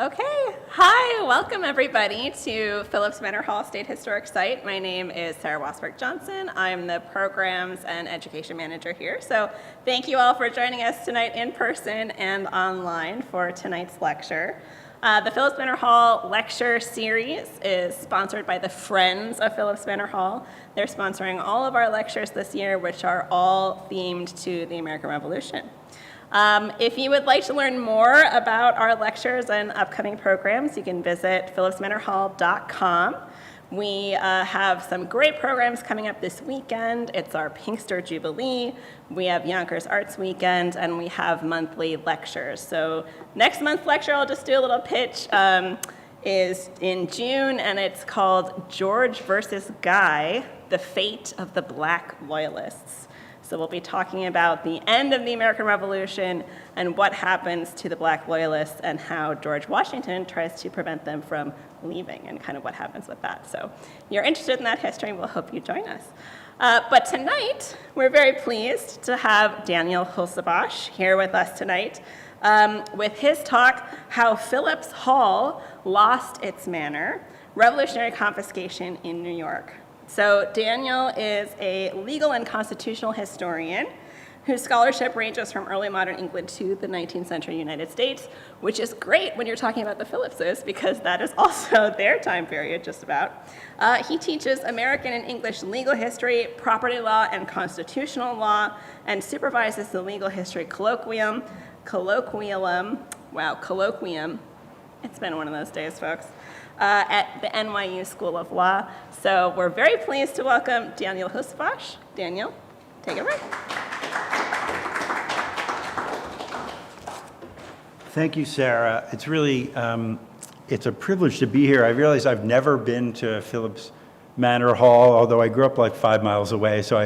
Okay, hi, welcome everybody to Philipse Manor Hall State Historic Site. My name is Sarah Wasberg-Johnson. I'm the Programs and Education Manager here. So thank you all for joining us tonight in person and online for tonight's lecture. The Philipse Manor Hall lecture series is sponsored by the Friends of Philipse Manor Hall. They're sponsoring all of our lectures this year, which are all themed to the American Revolution. If you would like to learn more about our lectures and upcoming programs, you can visit philipsemanorhall.com. We have some great programs coming up this weekend. It's our Pinkster Jubilee, we have Yonkers Arts Weekend, and we have monthly lectures. So next month's lecture, I'll just do a little pitch, is in June, and it's called George versus Guy, The Fate of the Black Loyalists. So we'll be talking about the end of the American Revolution and what happens to the Black Loyalists and how George Washington tries to prevent them from leaving and kind of what happens with that. So if you're interested in that history, we'll hope you join us. But tonight, we're very pleased to have Daniel Hulsebosch here with us tonight with his talk, How Philipse Hall Lost Its Manor, Revolutionary Confiscation in New York. So Daniel is a legal and constitutional historian whose scholarship ranges from early modern England to the 19th century United States, which is great when you're talking about the Philipses because that is also their time period, just about. He teaches American and English legal history, property law, and constitutional law, and supervises the Legal History Colloquium. It's been one of those days, folks. At the NYU School of Law. So we're very pleased to welcome Daniel Hulsebosch. Daniel, take it away. Thank you, Sarah. It's really, it's a privilege to be here. I realize I've never been to Philipse Manor Hall, although I grew up like 5 miles away, so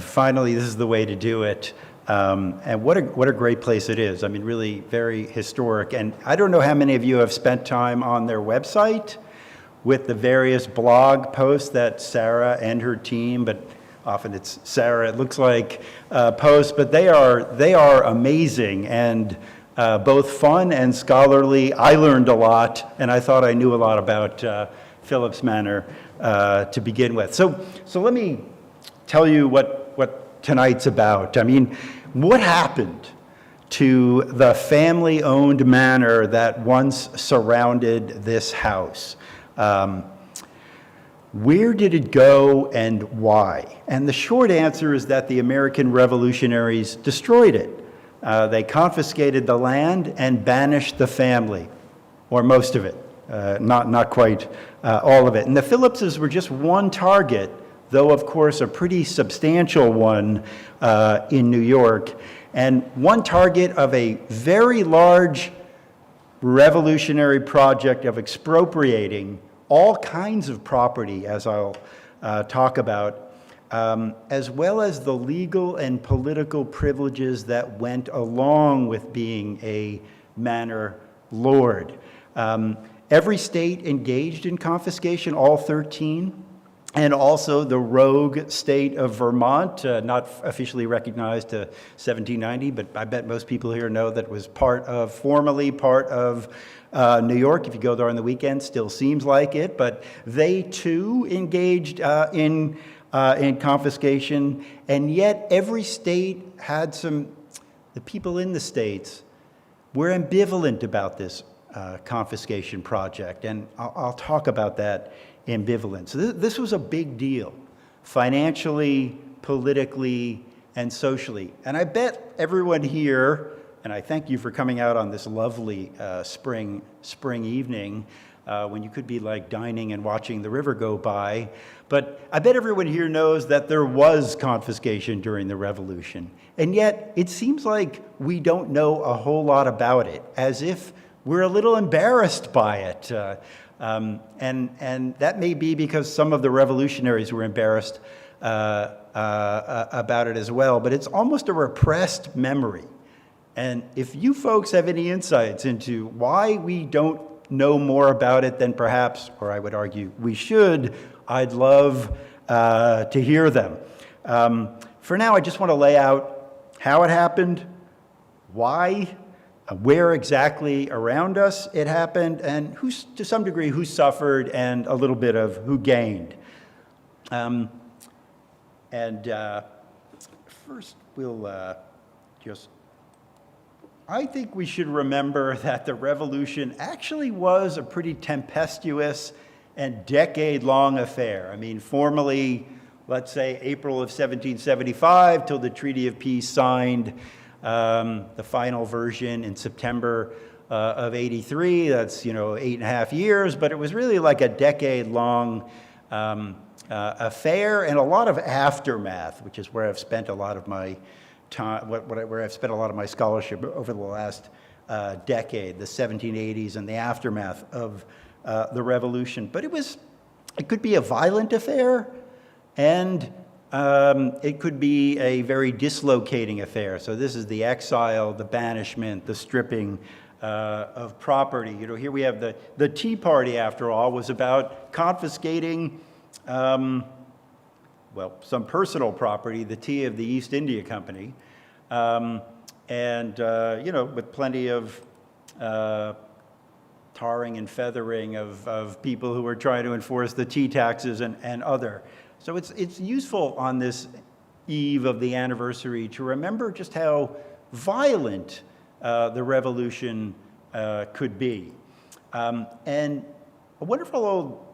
finally this is the way to do it. And what a great place it is. I mean, really very historic. And I don't know how many of you have spent time on their website with the various blog posts that Sarah and her team, but often it's Sarah, it looks like, posts, but they are amazing and both fun and scholarly. I learned a lot, and I thought I knew a lot about Philipse Manor to begin with. So let me tell you what tonight's about. I mean, what happened to the family-owned manor that once surrounded this house? Where did it go and why? And the short answer is that the American revolutionaries destroyed it. They confiscated the land and banished the family, or most of it, not quite all of it. And the Philipses were just one target, though of course a pretty substantial one in New York, and one target of a very large revolutionary project of expropriating all kinds of property, as I'll talk about, as well as the legal and political privileges that went along with being a manor lord. Every state engaged in confiscation, all 13, and also the rogue state of Vermont, not officially recognized to 1790, but I bet most people here know that was formerly part of New York. If you go there on the weekend, still seems like it, but they too engaged in confiscation, and yet every state had the people in the states were ambivalent about this confiscation project, and I'll talk about that ambivalence. This was a big deal, financially, politically, and socially. And I bet everyone here, and I thank you for coming out on this lovely spring evening when you could be like dining and watching the river go by, but I bet everyone here knows that there was confiscation during the Revolution. And yet it seems like we don't know a whole lot about it, as if we're a little embarrassed by it. And that may be because some of the revolutionaries were embarrassed about it as well, but it's almost a repressed memory. And if you folks have any insights into why we don't know more about it than perhaps, or I would argue, we should, I'd love to hear them. For now, I just want to lay out how it happened, why where exactly around us it happened, and to some degree, who suffered, and a little bit of who gained. First, we'll I think we should remember that the revolution actually was a pretty tempestuous and decade-long affair. I mean, formally, let's say April of 1775 till the Treaty of Peace signed, the final version in September of 83. That's, 8.5 years, but it was really like a decade-long affair and a lot of aftermath, which is where I've spent a lot of my time, where I've spent a lot of my scholarship over the last decade, the 1780s and the aftermath of the revolution. But it could be a violent affair, and it could be a very dislocating affair. So this is the exile, the banishment, the stripping of property. Here we have the Tea Party, after all, was about confiscating some personal property, the tea of the East India Company, with plenty of tarring and feathering of people who were trying to enforce the tea taxes and other. So it's useful on this eve of the anniversary to remember just how violent the revolution could be. And a wonderful old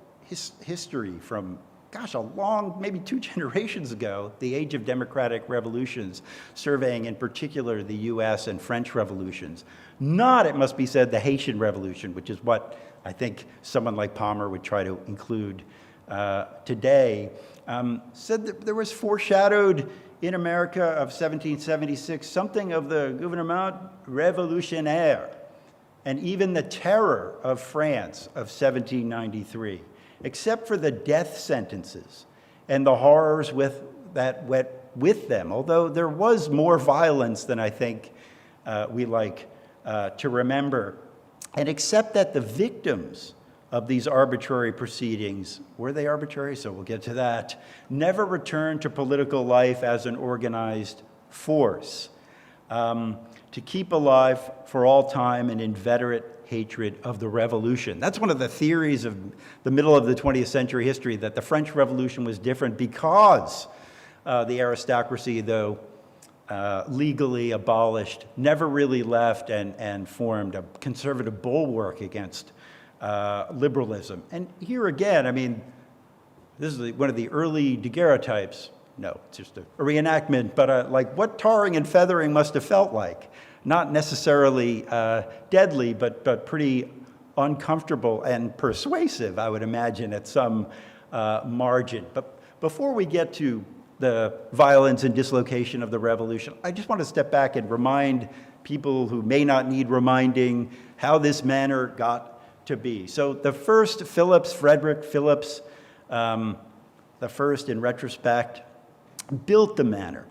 history from a long, maybe 2 generations ago, the age of democratic revolutions, surveying in particular the US and French revolutions. Not, it must be said, the Haitian Revolution, which is what I think someone like Palmer would try to include today, said that there was foreshadowed in America of 1776 something of the gouvernement révolutionnaire and even the terror of France of 1793. Except for the death sentences and the horrors that went with them, although there was more violence than I think we like to remember. And except that the victims of these arbitrary proceedings, were they arbitrary? So we'll get to that, never returned to political life as an organized force, to keep alive for all time an inveterate hatred of the revolution. That's one of the theories of the middle of the 20th century history, that the French Revolution was different because the aristocracy, though legally abolished, never really left and formed a conservative bulwark against liberalism. And here again, I mean, this is one of the early daguerreotypes. No, it's just a reenactment, but like what tarring and feathering must have felt like. Not necessarily deadly, but pretty uncomfortable and persuasive, I would imagine, at some margin. But before we get to the violence and dislocation of the revolution, I just want to step back and remind people who may not need reminding how this manor got to be. So the first Philipse, Frederick Philipse, the first in retrospect, built the manor.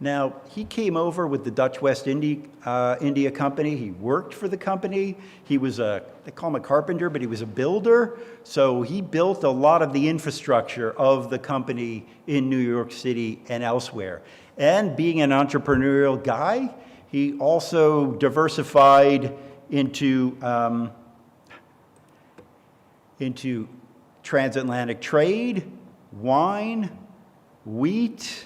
Now, he came over with the Dutch West India Company. He worked for the company. He was they call him a carpenter, but he was a builder. So he built a lot of the infrastructure of the company in New York City and elsewhere. And being an entrepreneurial guy, he also diversified into transatlantic trade, wine, wheat,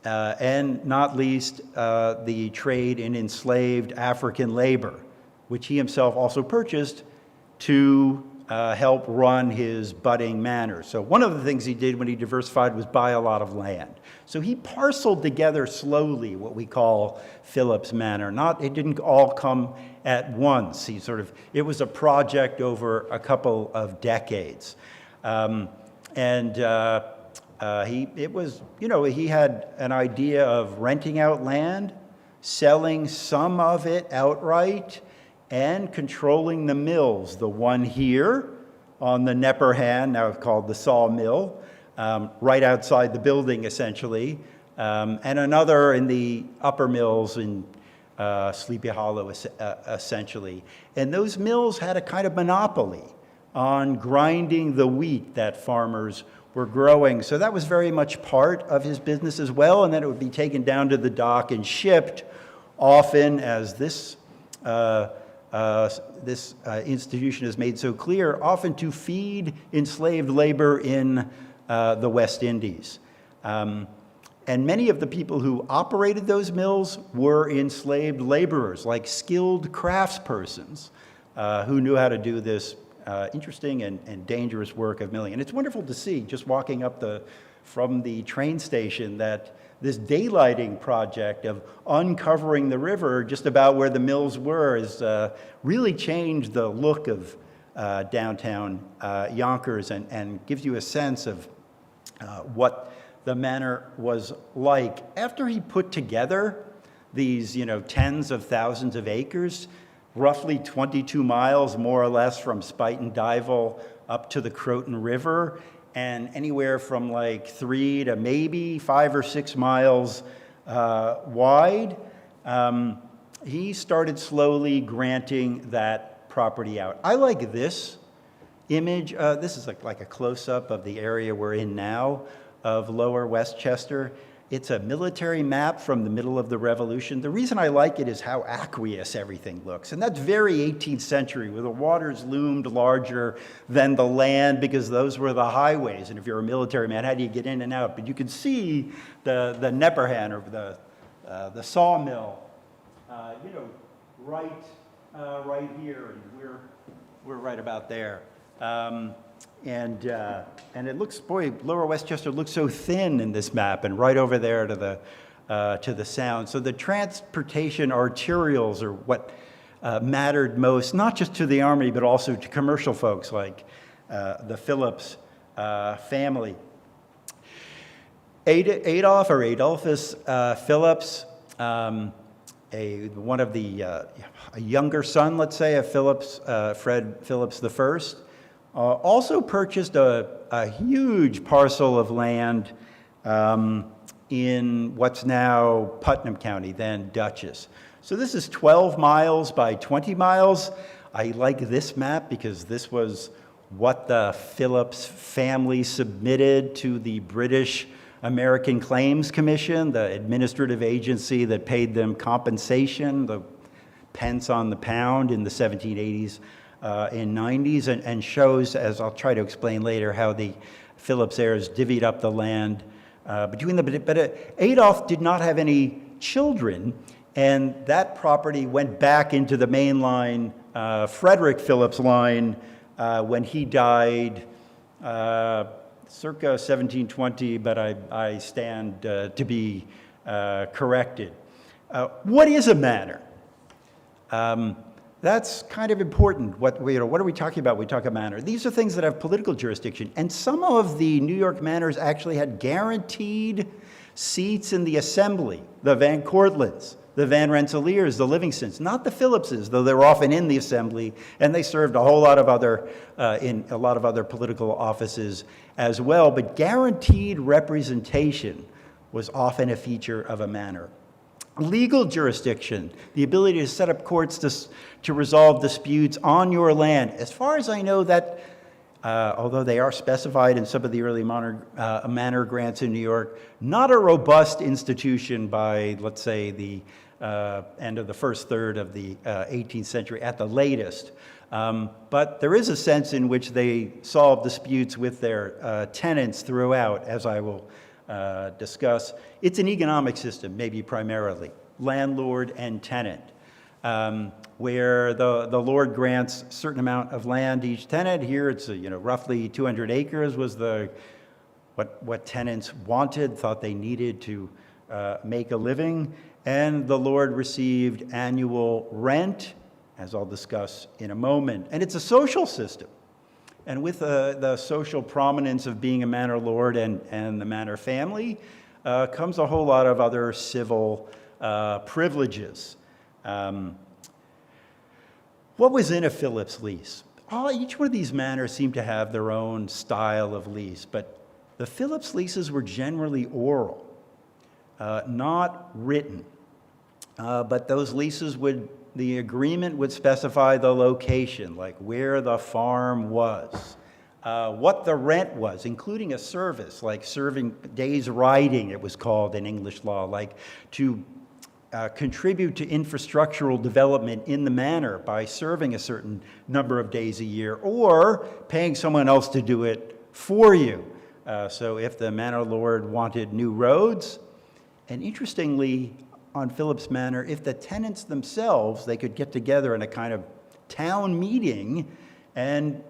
and not least the trade in enslaved African labor, which he himself also purchased to help run his budding manor. So one of the things he did when he diversified was buy a lot of land. So he parceled together slowly what we call Philipse Manor. It didn't all come at once. It was a project over a couple of decades. He had an idea of renting out land, selling some of it outright, and controlling the mills. The one here on the Nepper Hand, now called the Sawmill, right outside the building, essentially, and another in the upper mills in Sleepy Hollow, essentially. And those mills had a kind of monopoly on grinding the wheat that farmers were growing. So that was very much part of his business as well, and then it would be taken down to the dock and shipped, often, as this institution has made so clear, often to feed enslaved labor in the West Indies. And many of the people who operated those mills were enslaved laborers, like skilled craftspersons who knew how to do this interesting and dangerous work of milling. And it's wonderful to see, just walking up from the train station, that this daylighting project of uncovering the river just about where the mills were has really changed the look of downtown Yonkers and gives you a sense of what the manor was like. After he put together these, tens of thousands of acres, roughly 22 miles more or less from Spuyten Duyvil up to the Croton River, and anywhere from like 3 to maybe 5 or 6 miles wide, he started slowly granting that property out. I like this image. This is like a close-up of the area we're in now of Lower Westchester. It's a military map from the middle of the Revolution. The reason I like it is how aqueous everything looks. And that's very 18th century, where the waters loomed larger than the land because those were the highways. And if you're a military man, how do you get in and out? But you can see the Nepperhan, or the sawmill, right here, and we're right about there. And it looks, boy, Lower Westchester looks so thin in this map, and right over there to the sound. So the transportation arterials are what mattered most, not just to the Army, but also to commercial folks like the Philipse family. Adolphus Philipse, one of the a younger son, let's say, of Philipse, Fred Philipse I, also purchased a huge parcel of land in what's now Putnam County, then Dutchess. So this is 12 miles by 20 miles. I like this map because this was what the Philipse family submitted to the British American Claims Commission, the administrative agency that paid them compensation, the pence on the pound in the 1780s and 90s, and shows, as I'll try to explain later, how the Philipse heirs divvied up the land between them. But Adolf did not have any children, and that property went back into the main line, Frederick Philipse line, when he died circa 1720, but I stand to be corrected. What is a manor? That's kind of important. What are we talking about? We talk a manor. These are things that have political jurisdiction. And some of the New York manors actually had guaranteed seats in the assembly. The Van Cortlandts, the Van Rensselaers, the Livingstons, not the Philipses, though they were often in the assembly, and they served a whole lot of other, in a lot of other political offices as well. But guaranteed representation was often a feature of a manor. Legal jurisdiction, the ability to set up courts to resolve disputes on your land. As far as I know, that, although they are specified in some of the early manor grants in New York, not a robust institution by, let's say, the end of the first third of the 18th century at the latest. But there is a sense in which they solve disputes with their tenants throughout, as I will discuss. It's an economic system, maybe primarily, landlord and tenant, where the lord grants a certain amount of land to each tenant. Here it's roughly 200 acres was what tenants wanted, thought they needed to make a living, and the lord received annual rent, as I'll discuss in a moment. And it's a social system. And with the social prominence of being a manor lord and the manor family comes a whole lot of other civil privileges. What was in a Philipse lease? Each one of these manors seemed to have their own style of lease, but the Philipse leases were generally oral, not written. But those leases the agreement would specify the location, like where the farm was, what the rent was, including a service, like serving days riding, it was called in English law, like to contribute to infrastructural development in the manor by serving a certain number of days a year or paying someone else to do it for you. So if the manor lord wanted new roads, and interestingly, on Philipse Manor, if the tenants themselves, they could get together in a kind of town meeting and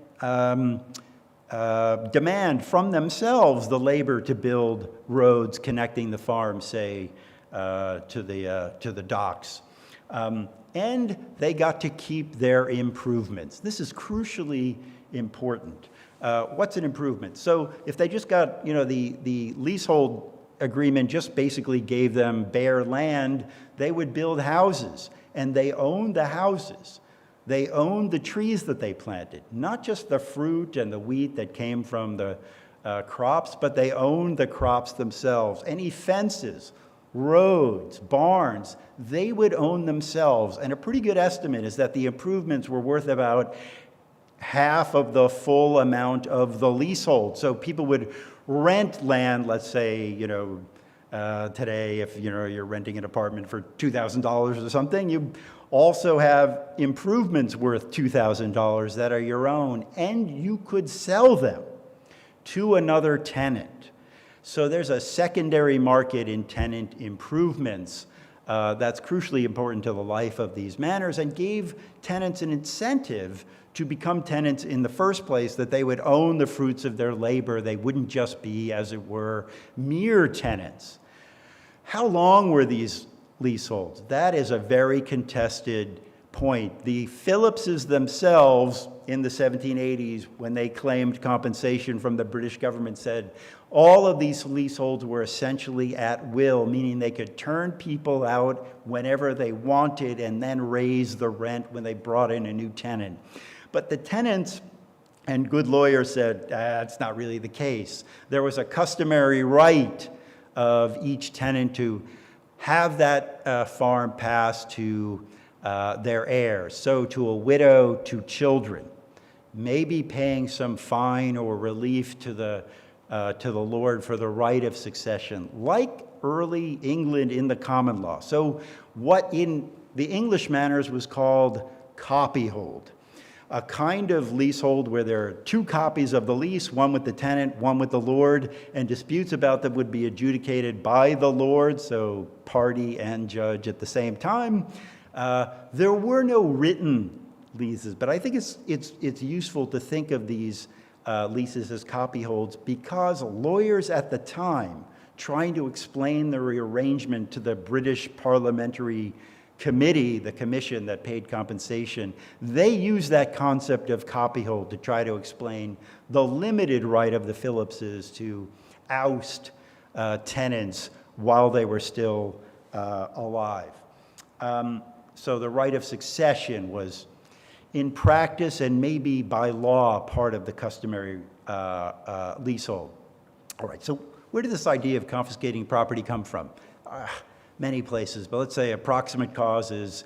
demand from themselves the labor to build roads connecting the farm, say, to the docks. And they got to keep their improvements. This is crucially important. What's an improvement? So if they just got, the leasehold agreement just basically gave them bare land, they would build houses, and they owned the houses. They owned the trees that they planted, not just the fruit and the wheat that came from the crops, but they owned the crops themselves. Any fences, roads, barns, they would own themselves. And a pretty good estimate is that the improvements were worth about half of the full amount of the leasehold. So people would rent land, let's say, today, if you're renting an apartment for $2,000 or something, you also have improvements worth $2,000 that are your own, and you could sell them to another tenant. So there's a secondary market in tenant improvements that's crucially important to the life of these manors and gave tenants an incentive to become tenants in the first place, that they would own the fruits of their labor. They wouldn't just be, as it were, mere tenants. How long were these leaseholds? That is a very contested point. The Philipses themselves in the 1780s, when they claimed compensation from the British government, said all of these leaseholds were essentially at will, meaning they could turn people out whenever they wanted and then raise the rent when they brought in a new tenant. But the tenants and good lawyers said, that's not really the case. There was a customary right of each tenant to have that farm passed to their heirs, so to a widow, to children, maybe paying some fine or relief to the lord for the right of succession, like early England in the common law. So what in the English manors was called copyhold, a kind of leasehold where there are two copies of the lease, one with the tenant, one with the lord, and disputes about them would be adjudicated by the lord, so party and judge at the same time. There were no written leases, but I think it's useful to think of these leases as copyholds because lawyers at the time, trying to explain the rearrangement to the British Parliamentary Committee, the commission that paid compensation, they used that concept of copyhold to try to explain the limited right of the Philipses to oust tenants while they were still alive. So the right of succession was, in practice and maybe by law, part of the customary leasehold. All right, so where did this idea of confiscating property come from? Many places, but let's say approximate cause is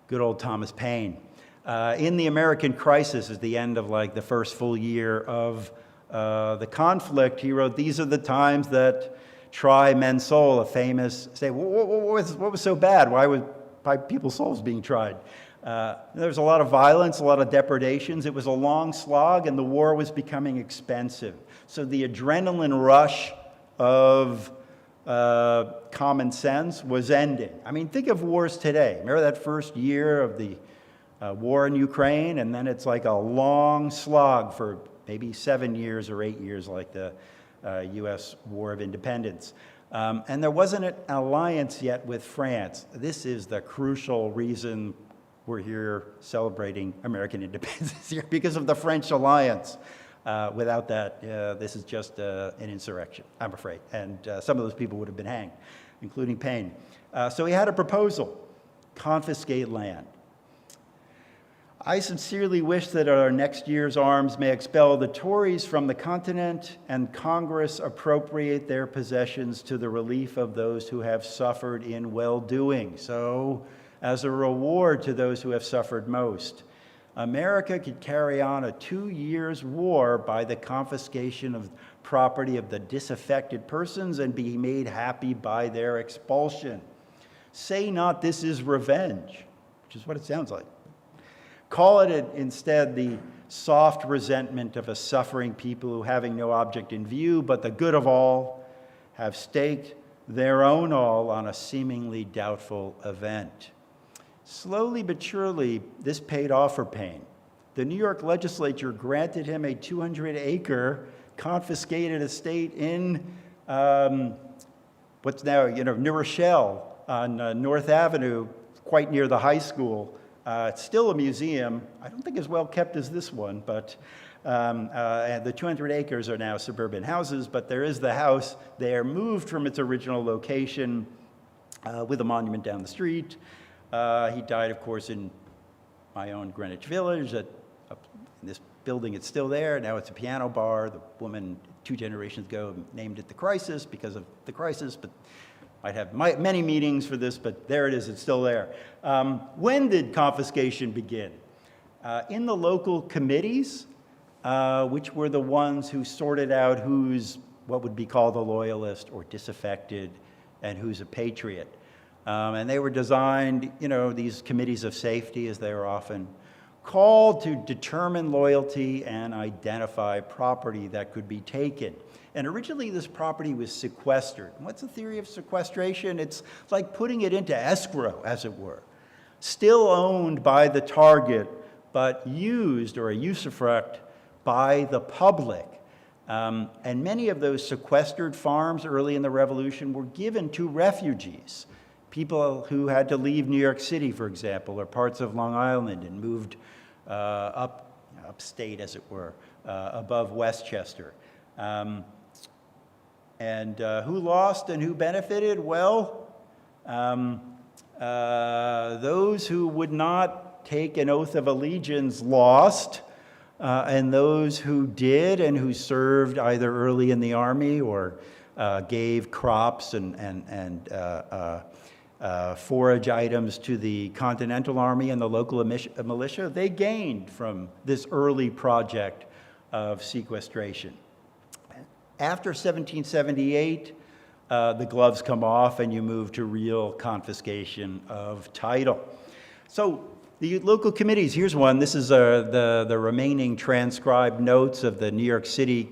good old Thomas Paine. In the American Crisis, at the end of the first full year of the conflict, he wrote, "These are the times that try men's soul," a famous, what was so bad? Why were people's souls being tried? There was a lot of violence, a lot of depredations. It was a long slog, and the war was becoming expensive. So the adrenaline rush of common sense was ending. I mean, think of wars today. Remember that first year of the war in Ukraine, and then it's like a long slog for maybe 7 years or 8 years, like the U.S. War of Independence. And there wasn't an alliance yet with France. This is the crucial reason we're here celebrating American independence this year, because of the French alliance. Without that, this is just an insurrection, I'm afraid. And some of those people would have been hanged, including Paine. So he had a proposal: confiscate land. I sincerely wish that our next year's arms may expel the Tories from the continent and Congress appropriate their possessions to the relief of those who have suffered in well-doing. So, as a reward to those who have suffered most, America could carry on a 2 years war by the confiscation of property of the disaffected persons and be made happy by their expulsion. Say not this is revenge, which is what it sounds like. Call it instead the soft resentment of a suffering people who, having no object in view but the good of all, have staked their own all on a seemingly doubtful event. Slowly but surely, this paid off for Paine. The New York legislature granted him a 200-acre confiscated estate in what's now, New Rochelle on North Avenue, quite near the high school. It's still a museum. I don't think as well kept as this one, but the 200 acres are now suburban houses, but there is the house there, moved from its original location with a monument down the street. He died, of course, in my own Greenwich Village. In this building, it's still there. Now it's a piano bar. The woman 2 generations ago named it the Crisis because of the crisis, but I'd have many meetings for this, but there it is, it's still there. When did confiscation begin? In the local committees, which were the ones who sorted out who's what would be called a loyalist or disaffected and who's a patriot. And they were designed, these committees of safety, as they were often called, to determine loyalty and identify property that could be taken. And originally this property was sequestered. What's the theory of sequestration? It's like putting it into escrow, as it were. Still owned by the target, but used, or a usufruct, by the public. And many of those sequestered farms early in the Revolution were given to refugees. People who had to leave New York City, for example, or parts of Long Island and moved upstate, as it were, above Westchester. And who lost and who benefited? Well, those who would not take an oath of allegiance lost, and those who did and who served either early in the army or gave crops and forage items to the Continental Army and the local militia, they gained from this early project of sequestration. After 1778, the gloves come off and you move to real confiscation of title. So the local committees, here's one. This is the remaining transcribed notes of the New York City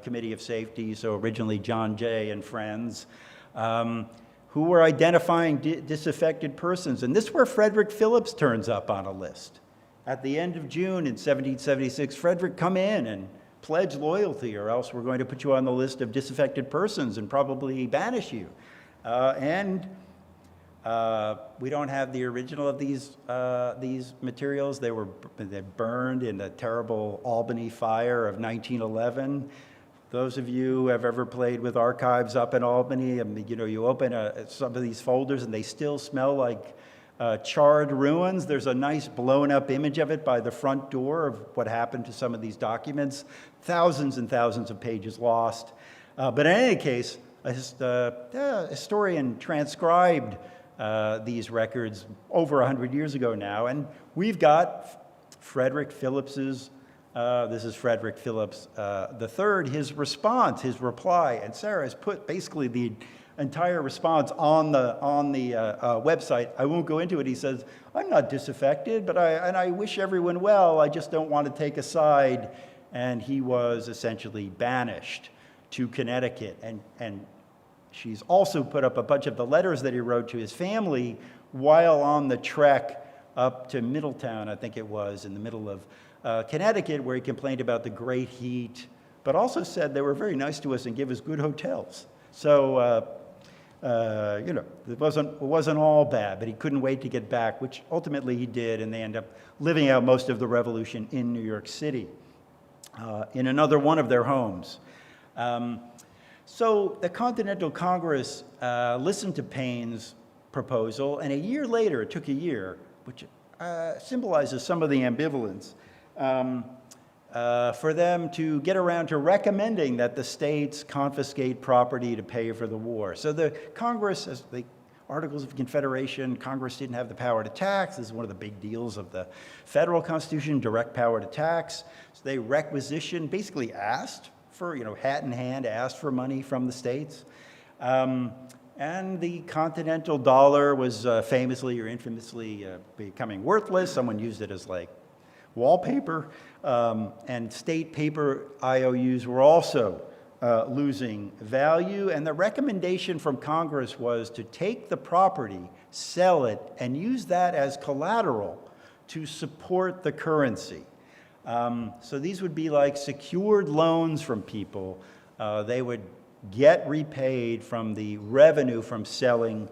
Committee of Safety, so originally John Jay and friends, who were identifying disaffected persons. And this is where Frederick Philipse turns up on a list. At the end of June in 1776, Frederick, come in and pledge loyalty, or else we're going to put you on the list of disaffected persons and probably banish you. We don't have the original of these materials. They burned in the terrible Albany fire of 1911. Those of you who have ever played with archives up in Albany, you open some of these folders and they still smell like charred ruins. There's a nice blown up image of it by the front door of what happened to some of these documents. Thousands and thousands of pages lost. But in any case, a historian transcribed these records over 100 years ago now, and we've got Frederick Phillips's, this is Frederick Philipse III, his response, his reply, and Sarah has put basically the entire response on the website. I won't go into it. He says, I'm not disaffected, but I wish everyone well. I just don't want to take a side. And he was essentially banished to Connecticut. And she's also put up a bunch of the letters that he wrote to his family while on the trek up to Middletown, I think it was, in the middle of Connecticut, where he complained about the great heat, but also said they were very nice to us and give us good hotels. So, it wasn't all bad, but he couldn't wait to get back, which ultimately he did, and they end up living out most of the revolution in New York City, in another one of their homes. So the Continental Congress listened to Paine's proposal, and a year later, it took a year, which symbolizes some of the ambivalence, for them to get around to recommending that the states confiscate property to pay for the war. So the Congress, as the Articles of Confederation, Congress didn't have the power to tax. This is one of the big deals of the federal Constitution, direct power to tax. So they requisitioned, basically asked for, hat in hand, asked for money from the states. And the continental dollar was famously or infamously becoming worthless. Someone used it as like wallpaper. And state paper IOUs were also losing value. And the recommendation from Congress was to take the property, sell it, and use that as collateral to support the currency. So these would be like secured loans from people. They would get repaid from the revenue from selling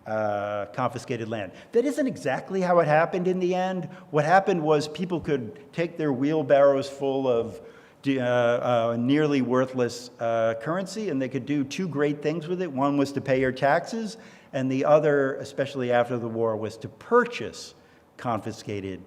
confiscated land. That isn't exactly how it happened in the end. What happened was people could take their wheelbarrows full of nearly worthless currency, and they could do two great things with it. One was to pay your taxes, and the other, especially after the war, was to purchase confiscated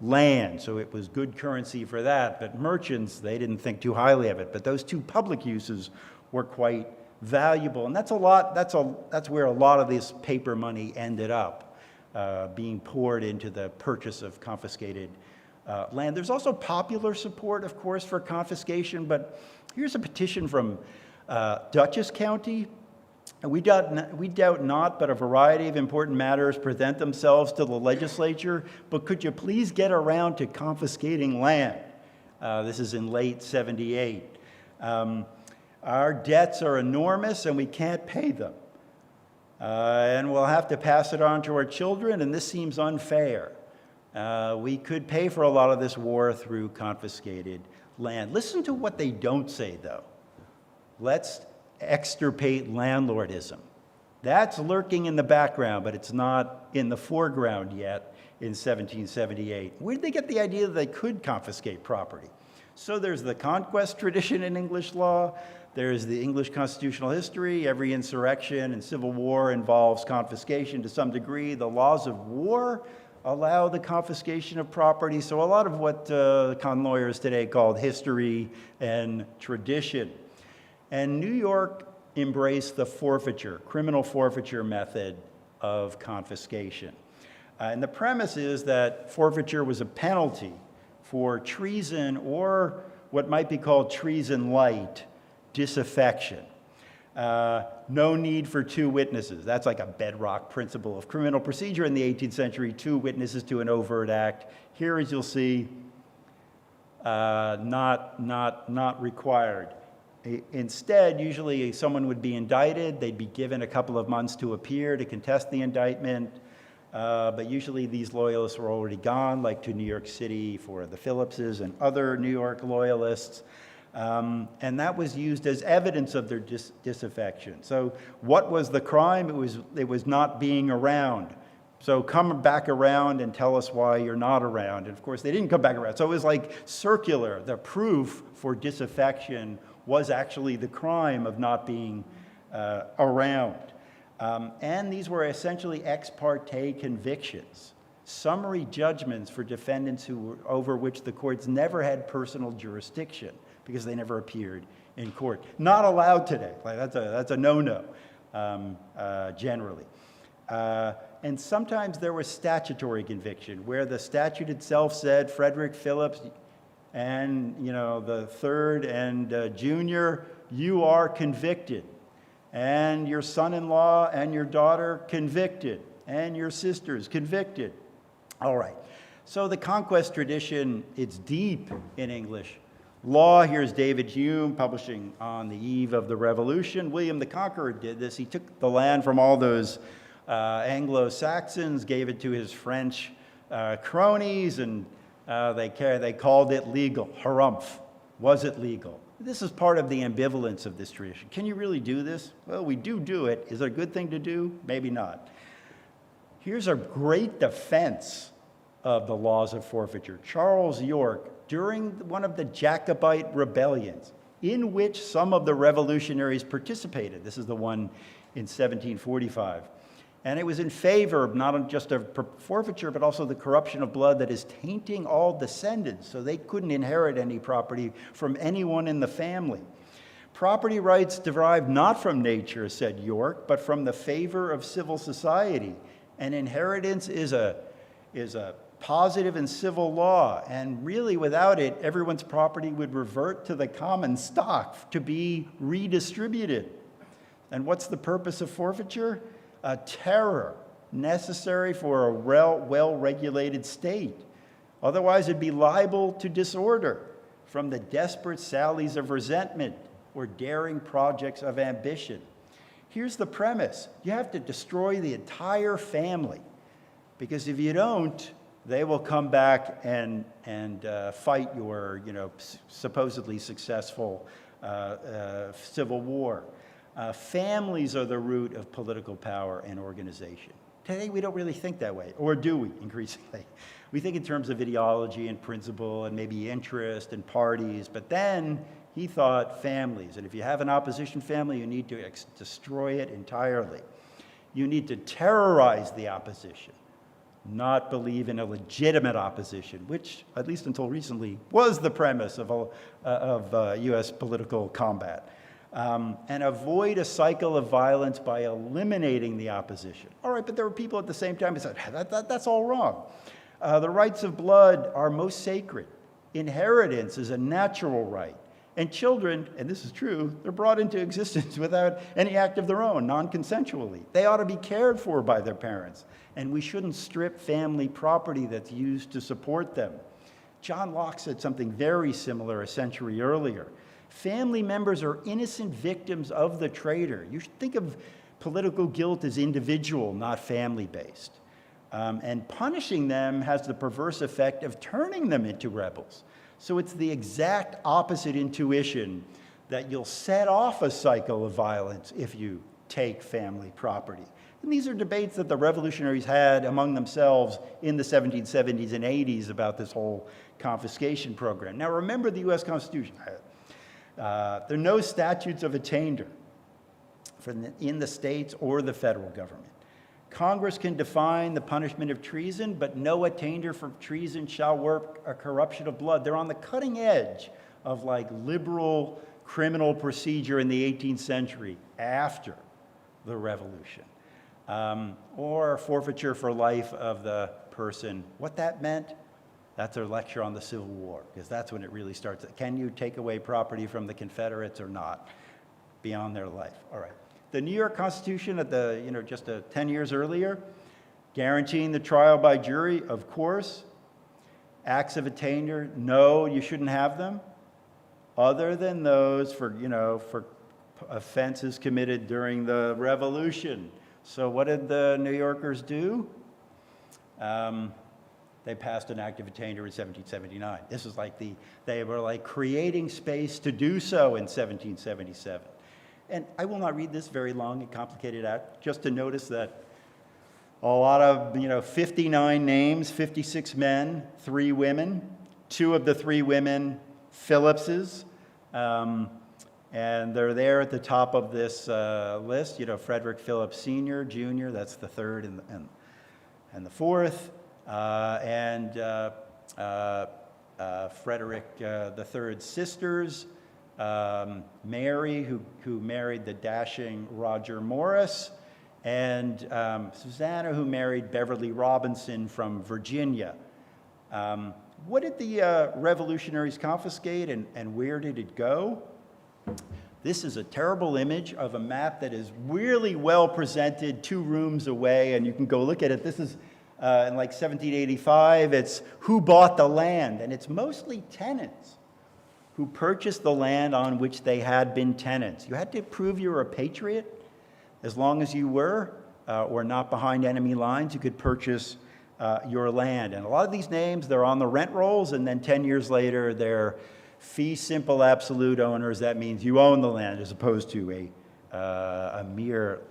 land. So it was good currency for that, but merchants, they didn't think too highly of it. But those two public uses were quite valuable, and that's where a lot of this paper money ended up, being poured into the purchase of confiscated land. There's also popular support, of course, for confiscation, but here's a petition from Dutchess County. We doubt not, but a variety of important matters present themselves to the legislature, but could you please get around to confiscating land? This is in late '78. Our debts are enormous and we can't pay them. And we'll have to pass it on to our children, and this seems unfair. We could pay for a lot of this war through confiscated land. Listen to what they don't say, though. Let's extirpate landlordism. That's lurking in the background, but it's not in the foreground yet in 1778. Where did they get the idea that they could confiscate property? So there's the conquest tradition in English law. There's the English constitutional history. Every insurrection and civil war involves confiscation to some degree. The laws of war allow the confiscation of property. So a lot of what con lawyers today call history and tradition. And New York embraced the forfeiture, criminal forfeiture method of confiscation. And the premise is that forfeiture was a penalty for treason, or what might be called treason light, disaffection. No need for two witnesses. That's like a bedrock principle of criminal procedure in the 18th century, two witnesses to an overt act. Here, as you'll see, not required. Instead, usually someone would be indicted, they'd be given a couple of months to appear to contest the indictment, but usually these loyalists were already gone, like to New York City for the Philipses and other New York loyalists, and that was used as evidence of their disaffection. So what was the crime? It was not being around. So come back around and tell us why you're not around. And of course, they didn't come back around. So it was like circular. The proof for disaffection was actually the crime of not being around. And these were essentially ex parte convictions, summary judgments for defendants over which the courts never had personal jurisdiction because they never appeared in court. Not allowed today. Like that's a no-no, generally. And sometimes there was statutory conviction, where the statute itself said Frederick Philipse and the third and junior, you are convicted, and your son-in-law and your daughter convicted, and your sisters convicted. All right. So the conquest tradition, it's deep in English law. Here's David Hume publishing on the eve of the Revolution. William the Conqueror did this. He took the land from all those Anglo-Saxons, gave it to his French cronies, and they called it legal. Harumph. Was it legal? This is part of the ambivalence of this tradition. Can you really do this? Well, we do it. Is it a good thing to do? Maybe not. Here's a great defense of the laws of forfeiture. Charles York, during one of the Jacobite rebellions, in which some of the revolutionaries participated. This is the one in 1745. And it was in favor of not just of forfeiture, but also the corruption of blood that is tainting all descendants, so they couldn't inherit any property from anyone in the family. Property rights derived not from nature, said York, but from the favor of civil society. And inheritance is a positive and civil law, and really without it, everyone's property would revert to the common stock to be redistributed. And what's the purpose of forfeiture? A terror necessary for a well-regulated state. Otherwise, it'd be liable to disorder from the desperate sallies of resentment or daring projects of ambition. Here's the premise. You have to destroy the entire family, because if you don't, they will come back and fight your, supposedly successful civil war. Families are the root of political power and organization. Today, we don't really think that way, or do we, increasingly? We think in terms of ideology and principle and maybe interest and parties, but then he thought families. And if you have an opposition family, you need to destroy it entirely. You need to terrorize the opposition, not believe in a legitimate opposition, which, at least until recently, was the premise of U.S. political combat. And avoid a cycle of violence by eliminating the opposition. All right, but there were people at the same time who said, that's all wrong. The rights of blood are most sacred. Inheritance is a natural right. And children, and this is true, they're brought into existence without any act of their own, non-consensually. They ought to be cared for by their parents. And we shouldn't strip family property that's used to support them. John Locke said something very similar a century earlier. Family members are innocent victims of the traitor. You should think of political guilt as individual, not family-based. And punishing them has the perverse effect of turning them into rebels. So it's the exact opposite intuition that you'll set off a cycle of violence if you take family property. And these are debates that the revolutionaries had among themselves in the 1770s and 80s about this whole confiscation program. Now remember the US Constitution. There are no statutes of attainder in the states or the federal government. Congress can define the punishment of treason, but no attainder for treason shall work a corruption of blood. They're on the cutting edge of like liberal criminal procedure in the 18th century after the revolution. Or forfeiture for life of the person. What that meant, that's a lecture on the Civil War, because that's when it really starts. Can you take away property from the Confederates or not beyond their life? All right. The New York Constitution at just 10 years earlier, guaranteeing the trial by jury, of course. Acts of attainder, no, you shouldn't have them, other than those for offenses committed during the Revolution. So what did the New Yorkers do? They passed an act of attainder in 1779. This was like they were creating space to do so in 1777. And I will not read this very long and complicated act, just to notice that a lot of, 59 names, 56 men, 3 women, 2 of the 3 women, Philipses, and they're there at the top of this list, Frederick Phillips Sr., Jr., that's the 3rd and the 4th, and Frederick III's sisters, Mary, who married the dashing Roger Morris, and Susanna, who married Beverly Robinson from Virginia. What did the revolutionaries confiscate, and where did it go? This is a terrible image of a map that is really well presented 2 rooms away, and you can go look at it. This is in 1785. It's who bought the land, and it's mostly tenants who purchased the land on which they had been tenants. You had to prove you were a patriot. As long as you were, or not behind enemy lines, you could purchase your land. And a lot of these names, they're on the rent rolls, and then 10 years later, they're fee simple absolute owners. That means you own the land as opposed to a mere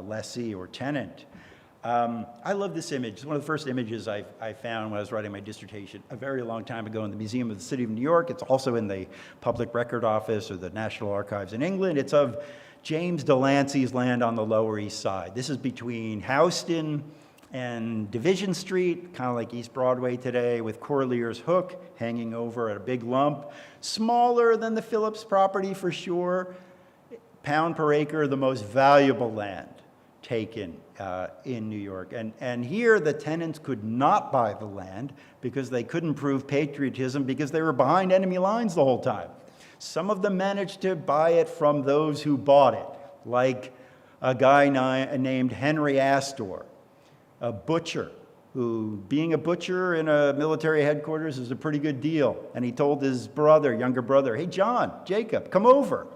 lessee or tenant. I love this image. It's one of the first images I found when I was writing my dissertation a very long time ago in the Museum of the City of New York. It's also in the Public Record Office or the National Archives in England. It's of James Delancey's land on the Lower East Side. This is between Houston and Division Street, kind of like East Broadway today, with Corlear's Hook hanging over at a big lump. Smaller than the Phillips property for sure. Pound per acre, the most valuable land taken in New York. And here the tenants could not buy the land because they couldn't prove patriotism because they were behind enemy lines the whole time. Some of them managed to buy it from those who bought it, like a guy named Henry Astor, a butcher, who, being a butcher in a military headquarters is a pretty good deal. And he told his younger brother, hey, John, Jacob, come over.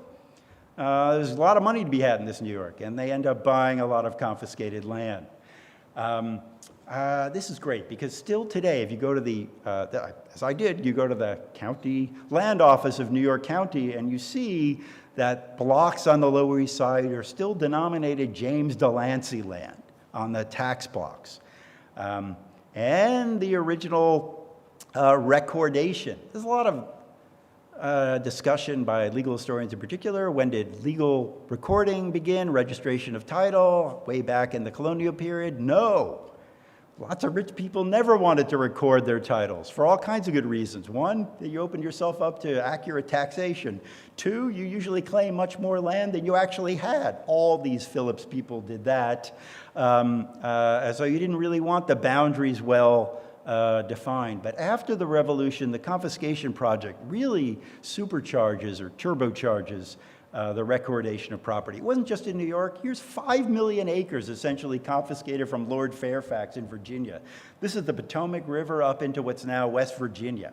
There's a lot of money to be had in this New York. And they end up buying a lot of confiscated land. This is great because still today, if you go to as I did, you go to the county land office of New York County and you see that blocks on the Lower East Side are still denominated James Delancey land on the tax blocks. And the original recordation. There's a lot of discussion by legal historians in particular. When did legal recording begin? Registration of title, way back in the colonial period? No. Lots of rich people never wanted to record their titles for all kinds of good reasons. One, that you opened yourself up to accurate taxation. Two, you usually claim much more land than you actually had. All these Philipse people did that. So you didn't really want the boundaries well defined. But after the revolution, the confiscation project really supercharges or turbocharges the recordation of property. It wasn't just in New York. Here's 5 million acres essentially confiscated from Lord Fairfax in Virginia. This is the Potomac River up into what's now West Virginia.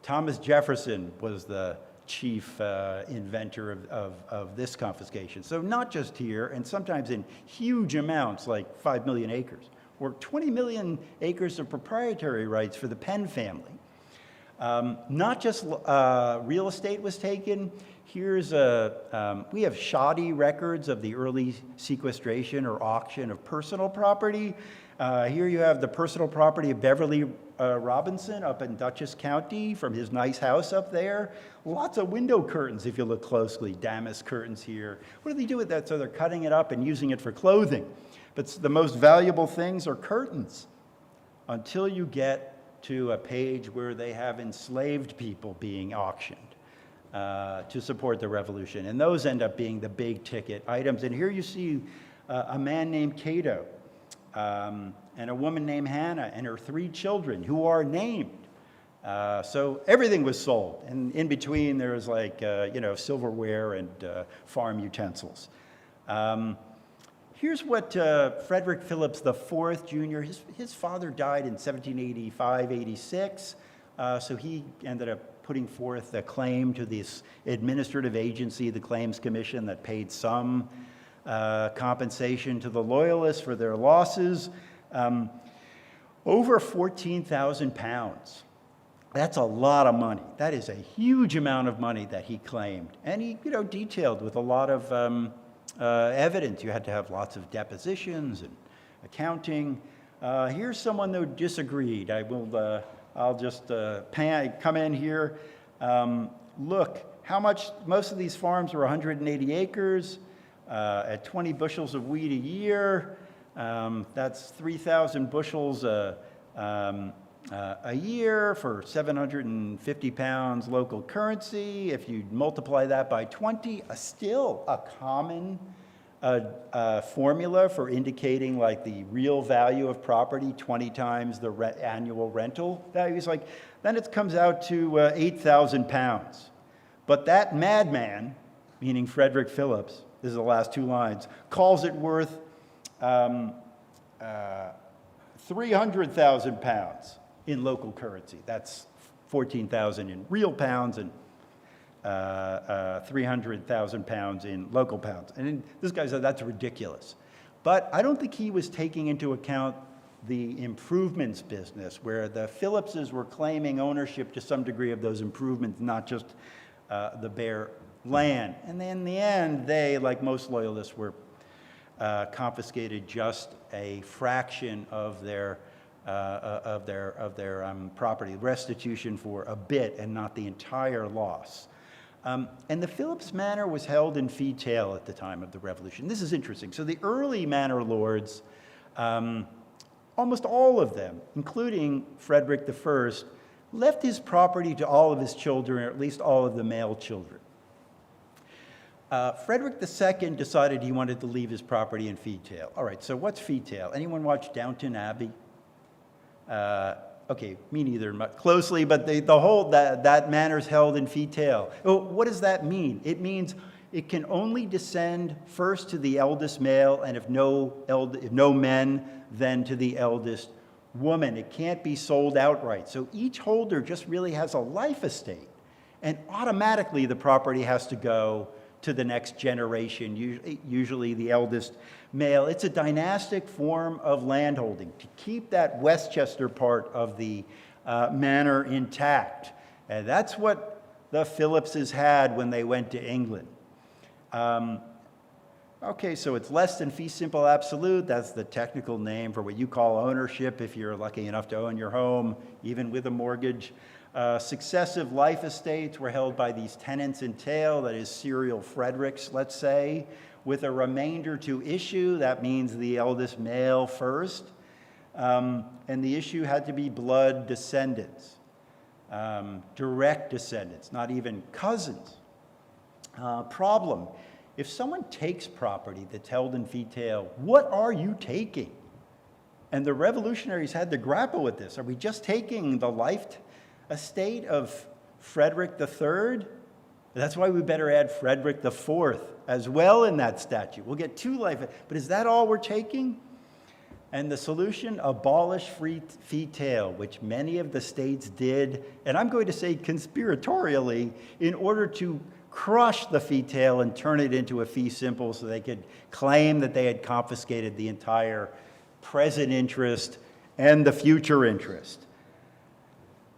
Thomas Jefferson was the chief inventor of this confiscation. So not just here, and sometimes in huge amounts like 5 million acres, or 20 million acres of proprietary rights for the Penn family. Not just real estate was taken. Here's we have shoddy records of the early sequestration or auction of personal property. Here you have the personal property of Beverly Robinson up in Dutchess County from his nice house up there. Lots of window curtains if you look closely, damask curtains here. What do they do with that? So they're cutting it up and using it for clothing. But the most valuable things are curtains until you get to a page where they have enslaved people being auctioned to support the revolution. And those end up being the big ticket items. And here you see a man named Cato and a woman named Hannah and her 3 children who are named. So everything was sold. And in between there was like, silverware and farm utensils. Here's what Frederick Philipse IV Jr., his father died in 1785, 86. So he ended up putting forth a claim to this administrative agency, the Claims Commission, that paid some compensation to the Loyalists for their losses. Over 14,000 pounds. That's a lot of money. That is a huge amount of money that he claimed. And he, detailed with a lot of evidence. You had to have lots of depositions and accounting. Here's someone who disagreed. I'll just come in here. Look, how much, most of these farms were 180 acres at 20 bushels of wheat a year. That's 3,000 bushels a year for 750 pounds local currency. If you multiply that by 20, still a common formula for indicating like the real value of property, 20 times the annual rental value. Then it comes out to 8,000 pounds. But that madman, meaning Frederick Philipse, this is the last 2 lines, calls it worth 300,000 pounds in local currency. That's 14,000 in real pounds and 300,000 pounds in local pounds. And this guy said that's ridiculous. But I don't think he was taking into account the improvements business, where the Philipses were claiming ownership to some degree of those improvements, not just the bare land. And then in the end, they, like most Loyalists, were confiscated just a fraction of their property, restitution for a bit and not the entire loss. And the Philipse Manor was held in fee tail at the time of the Revolution. This is interesting. So the early manor lords, almost all of them, including Frederick I, left his property to all of his children, or at least all of the male children. Frederick II decided he wanted to leave his property in fee tail. All right, so what's fee tail? Anyone watch Downton Abbey? Okay, me neither, not closely, but the whole, that manor's held in fee tail. Oh, what does that mean? It means it can only descend first to the eldest male, and if no men, then to the eldest woman. It can't be sold outright. So each holder just really has a life estate, and automatically the property has to go to the next generation, usually the eldest male. It's a dynastic form of landholding to keep that Westchester part of the manor intact. And that's what the Philipses had when they went to England. Okay, so it's less than fee simple absolute. That's the technical name for what you call ownership if you're lucky enough to own your home, even with a mortgage. Successive life estates were held by these tenants in tail, that is serial Fredericks, let's say, with a remainder to issue. That means the eldest male first. And the issue had to be blood descendants, direct descendants, not even cousins. Problem, if someone takes property that's held in fee tail, what are you taking? And the revolutionaries had to grapple with this. Are we just taking the life estate of Frederick III? That's why we better add Frederick IV as well in that statute. We'll get 2 life, but is that all we're taking? And the solution, abolish fee tail, which many of the states did, and I'm going to say conspiratorially, in order to crush the fee tail and turn it into a fee simple so they could claim that they had confiscated the entire present interest and the future interest.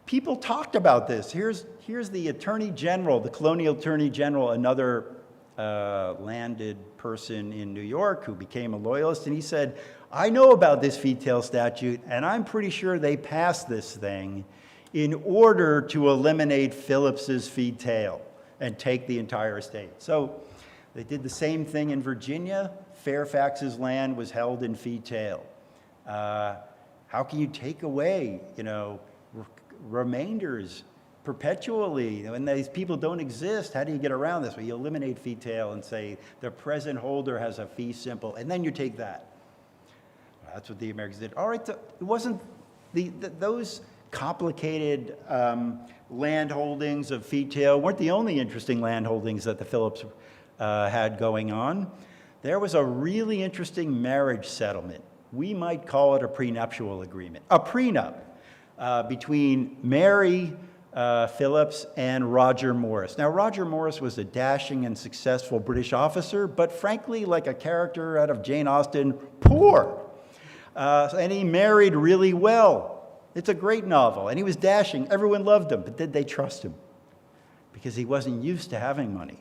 People talked about this. Here's the Attorney General, the colonial Attorney General, another landed person in New York who became a Loyalist, and he said, I know about this fee tail statute, and I'm pretty sure they passed this thing in order to eliminate Philips's fee tail and take the entire estate. So they did the same thing in Virginia. Fairfax's land was held in fee tail. How can you take away, remainders perpetually? When these people don't exist, how do you get around this? Well, you eliminate fee tail and say the present holder has a fee simple, and then you take that. Well, that's what the Americans did. All right, it wasn't those complicated land holdings of fee tail weren't the only interesting land holdings that the Philipse had going on. There was a really interesting marriage settlement. We might call it a prenuptial agreement, a prenup between Mary Philipse and Roger Morris. Now, Roger Morris was a dashing and successful British officer, but frankly, like a character out of Jane Austen, poor. And he married really well. It's a great novel, and he was dashing. Everyone loved him, but did they trust him? Because he wasn't used to having money,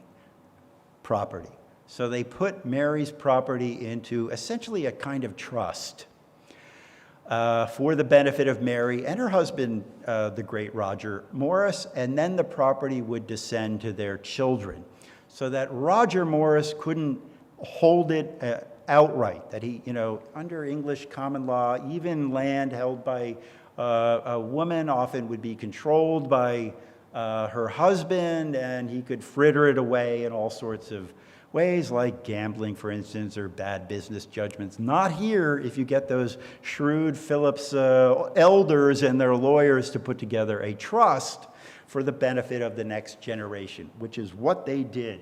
property. So they put Mary's property into essentially a kind of trust for the benefit of Mary and her husband, the great Roger Morris, and then the property would descend to their children, so that Roger Morris couldn't hold it outright, that he, under English common law, even land held by a woman often would be controlled by her husband, and he could fritter it away in all sorts of ways, like gambling, for instance, or bad business judgments. Not here if you get those shrewd Philipse elders and their lawyers to put together a trust for the benefit of the next generation, which is what they did.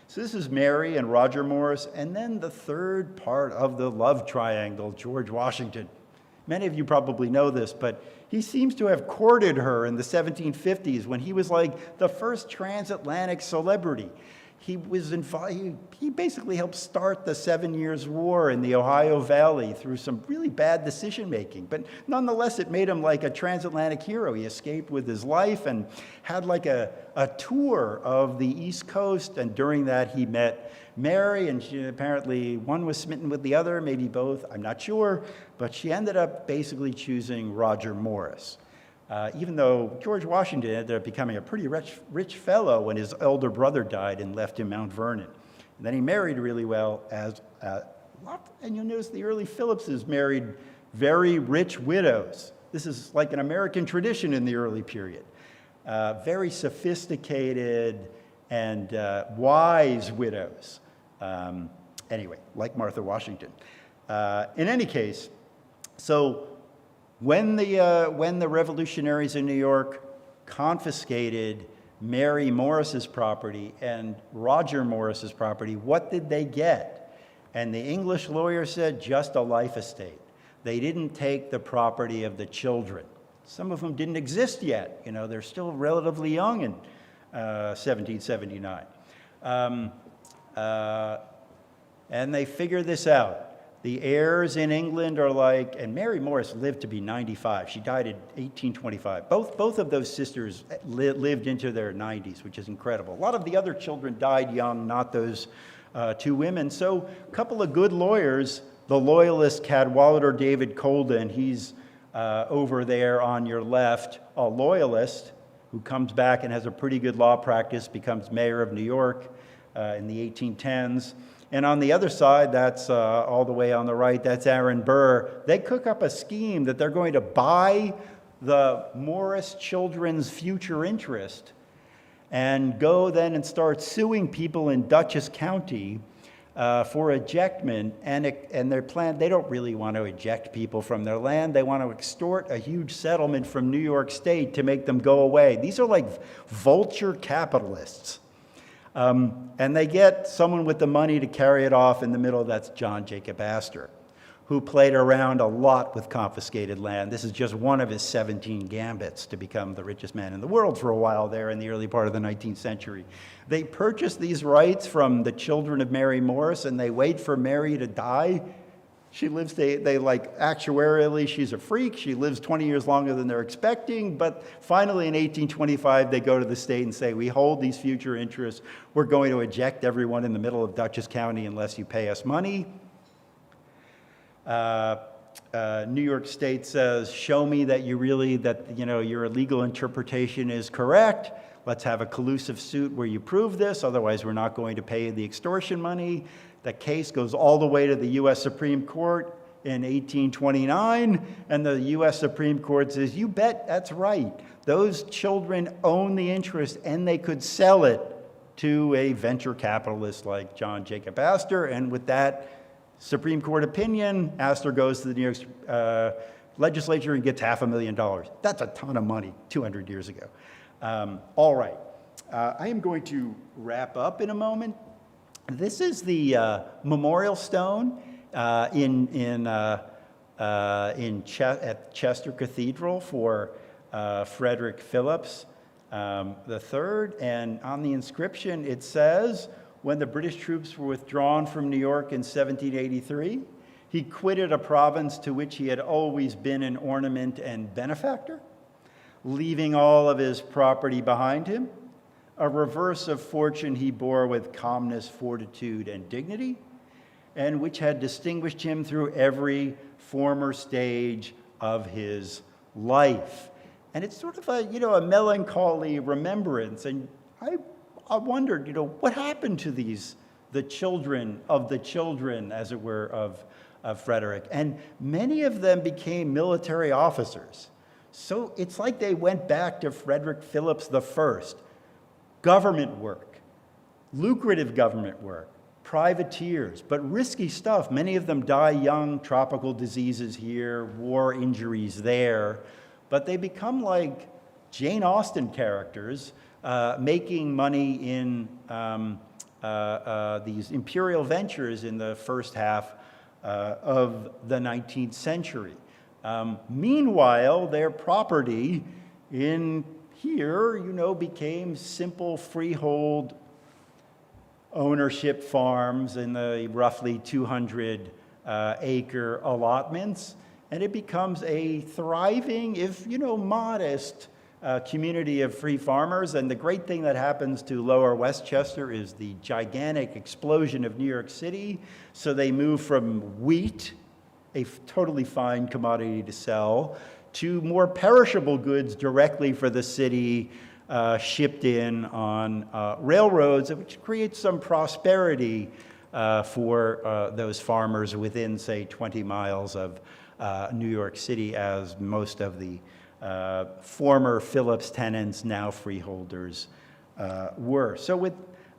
So this is Mary and Roger Morris, and then the third part of the love triangle, George Washington. Many of you probably know this, but he seems to have courted her in the 1750s when he was like the first transatlantic celebrity. He basically helped start the 7 Years' War in the Ohio Valley through some really bad decision making, but nonetheless it made him like a transatlantic hero. He escaped with his life and had like a tour of the East Coast, and during that he met Mary, and she, apparently one was smitten with the other, maybe both, I'm not sure, but she ended up basically choosing Roger Morris. Even though George Washington ended up becoming a pretty rich fellow when his elder brother died and left him Mount Vernon. And then he married really well and you'll notice the early Philipses married very rich widows. This is like an American tradition in the early period. Very sophisticated and wise widows. Anyway, like Martha Washington. In any case, so when the revolutionaries in New York confiscated Mary Morris's property and Roger Morris's property, what did they get? And the English lawyer said, just a life estate. They didn't take the property of the children. Some of them didn't exist yet. You know, they're still relatively young in 1779. And they figure this out. The heirs in England are like, and Mary Morris lived to be 95. She died in 1825. Both of those sisters lived into their 90s, which is incredible. A lot of the other children died young, not those two women. So a couple of good lawyers, the Loyalist Cadwallader David Colden, he's over there on your left, a Loyalist who comes back and has a pretty good law practice, becomes mayor of New York in the 1810s. And on the other side, that's all the way on the right, that's Aaron Burr. They cook up a scheme that they're going to buy the Morris children's future interest and go then and start suing people in Dutchess County for ejectment. And their plan, they don't really want to eject people from their land. They want to extort a huge settlement from New York State to make them go away. These are like vulture capitalists. And they get someone with the money to carry it off in the middle. That's John Jacob Astor, who played around a lot with confiscated land. This is just one of his 17 gambits to become the richest man in the world for a while there in the early part of the 19th century. They purchase these rights from the children of Mary Morris, and they wait for Mary to die. She lives, they like, actuarially, she's a freak. She lives 20 years longer than they're expecting. But finally, in 1825, they go to the state and say, we hold these future interests. We're going to eject everyone in the middle of Dutchess County unless you pay us money. New York State says, show me that you really, that, you know, your legal interpretation is correct. Let's have a collusive suit where you prove this. Otherwise, we're not going to pay you the extortion money. The case goes all the way to the U.S. Supreme Court in 1829, and the U.S. Supreme Court says, you bet, that's right. Those children own the interest, and they could sell it to a venture capitalist like John Jacob Astor. And with that Supreme Court opinion, Astor goes to the New York legislature and gets $500,000. That's a ton of money 200 years ago. All right. I am going to wrap up in a moment. This is the memorial stone at Chester Cathedral for Frederick Philipse III. And on the inscription, it says, when the British troops were withdrawn from New York in 1783, he quitted a province to which he had always been an ornament and benefactor, leaving all of his property behind him. A reverse of fortune he bore with calmness, fortitude, and dignity, and which had distinguished him through every former stage of his life. And it's sort of a, you know, a melancholy remembrance. And I wondered, you know, what happened to the children of the children, as it were, of Frederick? And many of them became military officers. So it's like they went back to Frederick Philipse I. Government work, lucrative government work, privateers, but risky stuff. Many of them die young, tropical diseases here, war injuries there, but they become like Jane Austen characters, making money in these imperial ventures in the first half of the 19th century. Meanwhile, their property in here, you know, became simple freehold ownership farms in the roughly 200 acre allotments, and it becomes a thriving, if, you know, modest community of free farmers. And the great thing that happens to Lower Westchester is the gigantic explosion of New York City. So they move from wheat, a totally fine commodity to sell, to more perishable goods directly for the city, shipped in on railroads, which creates some prosperity for those farmers within, say, 20 miles of New York City, as most of the former Philipse tenants, now freeholders, were. So with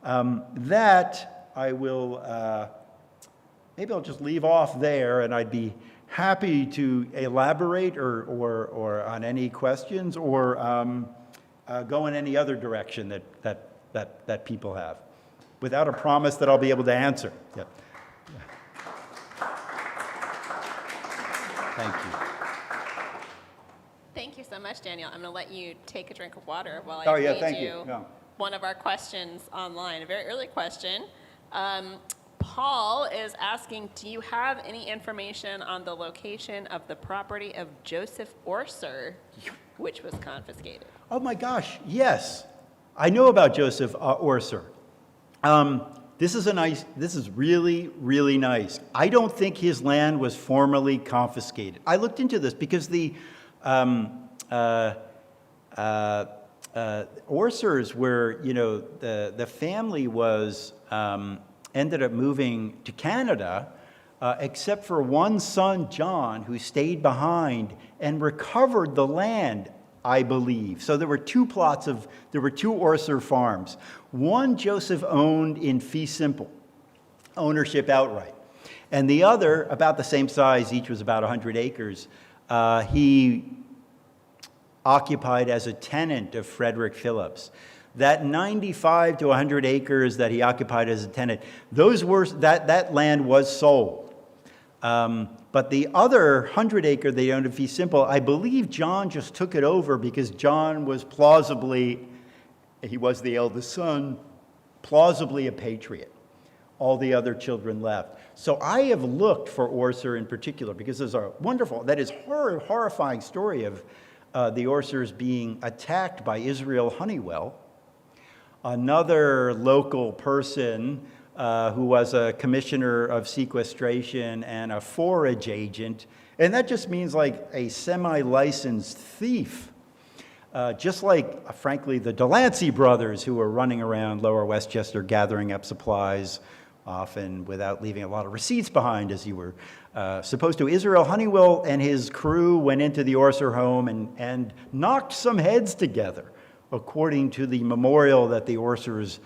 that, I will, maybe I'll just leave off there, and I'd be happy to elaborate or on any questions, or go in any other direction that people have, without a promise that I'll be able to answer. Yeah. Thank you. Thank you so much, Daniel. I'm going to let you take a drink of water while I Thank read you. Yeah. one of our questions online, a very early question. Paul is asking, do you have any information on the location of the property of Joseph Orser, which was confiscated? Oh my gosh, yes. I know about Joseph Orser. This is really, really nice. I don't think his land was formally confiscated. I looked into this because the Orsers were, the family was, ended up moving to Canada, except for one son, John, who stayed behind and recovered the land, I believe. So there were two Orser farms. One Joseph owned in fee simple, ownership outright. And the other, about the same size, each was about 100 acres, he occupied as a tenant of Frederick Philipse. That 95 to 100 acres that he occupied as a tenant, that land was sold. But the other 100 acre they owned in fee simple, I believe John just took it over because John was he was the eldest son, plausibly a patriot. All the other children left. So I have looked for Orser in particular because there's a horrifying story of the Orsers being attacked by Israel Honeywell, another local person who was a commissioner of sequestration and a forage agent. And that just means like a semi-licensed thief. Just like, frankly, the Delancey brothers who were running around Lower Westchester gathering up supplies, often without leaving a lot of receipts behind, as you were supposed to. Israel Honeywell and his crew went into the Orser home and knocked some heads together, according to the memorial that the Orsers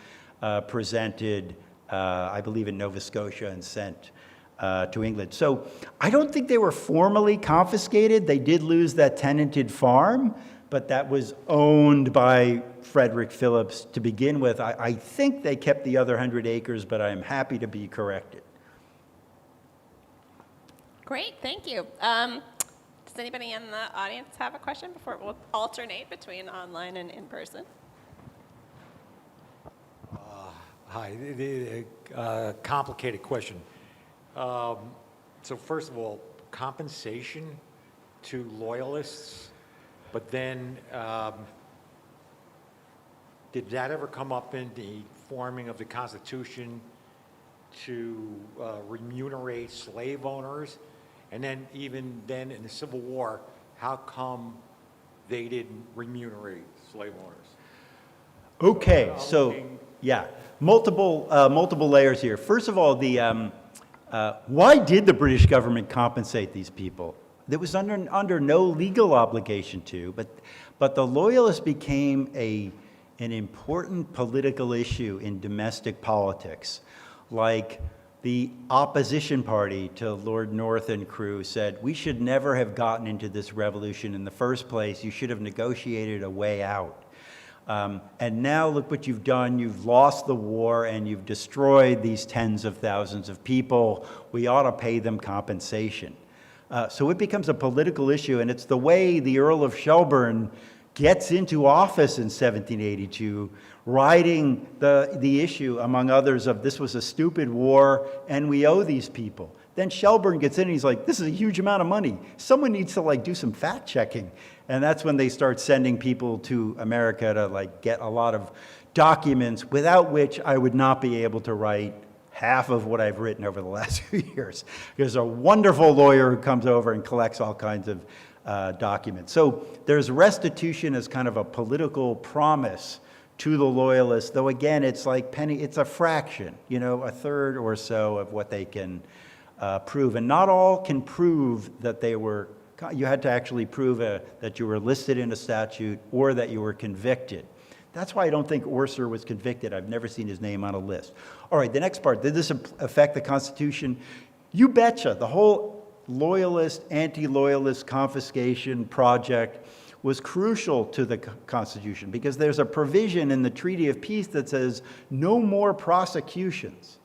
presented, I believe, in Nova Scotia and sent to England. So I don't think they were formally confiscated. They did lose that tenanted farm, but that was owned by Frederick Philipse to begin with. I think they kept the other 100 acres, but I'm happy to be corrected. Great, thank you. Does anybody in the audience have a question before we'll alternate between online and in person? Hi, complicated question. So first of all, compensation to loyalists, but then did that ever come up in the forming of the Constitution to remunerate slave owners? And then even then in the Civil War, how come they didn't remunerate slave owners? Okay, so yeah, multiple layers here. First of all, why did the British government compensate these people? It was under no legal obligation to, but the Loyalists became an important political issue in domestic politics. Like the opposition party to Lord North and crew said, we should never have gotten into this revolution in the first place. You should have negotiated a way out. And now look what you've done. You've lost the war and you've destroyed these tens of thousands of people. We ought to pay them compensation. So it becomes a political issue, and it's the way the Earl of Shelburne gets into office in 1782, riding the issue, among others, of this was a stupid war and we owe these people. Then Shelburne gets in and he's like, this is a huge amount of money. Someone needs to do some fact checking. And that's when they start sending people to America to get a lot of documents, without which I would not be able to write half of what I've written over the last few years. There's a wonderful lawyer who comes over and collects all kinds of documents. So there's restitution as kind of a political promise to the Loyalists, though again, it's like it's a fraction, a third or so of what they can prove. And not all can prove that you had to actually prove that you were listed in a statute or that you were convicted. That's why I don't think Orser was convicted. I've never seen his name on a list. All right, the next part, did this affect the Constitution? You betcha. The whole Loyalist, anti-Loyalist confiscation project was crucial to the Constitution because there's a provision in the Treaty of Peace that says no more prosecutions.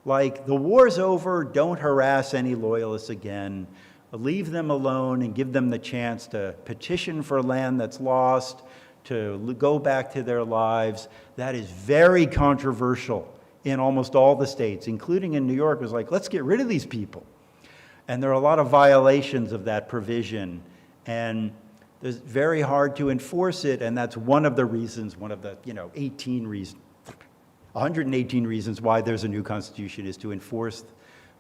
Like, the war's over, don't harass any loyalists again, leave them alone and give them the chance to petition for land that's lost, to go back to their lives. That is very controversial in almost all the states, including in New York. It was like, let's get rid of these people. And there are a lot of violations of that provision, and it's very hard to enforce it, and that's one of the reasons, one of the 18 reasons, 118 reasons why there's a new constitution is to enforce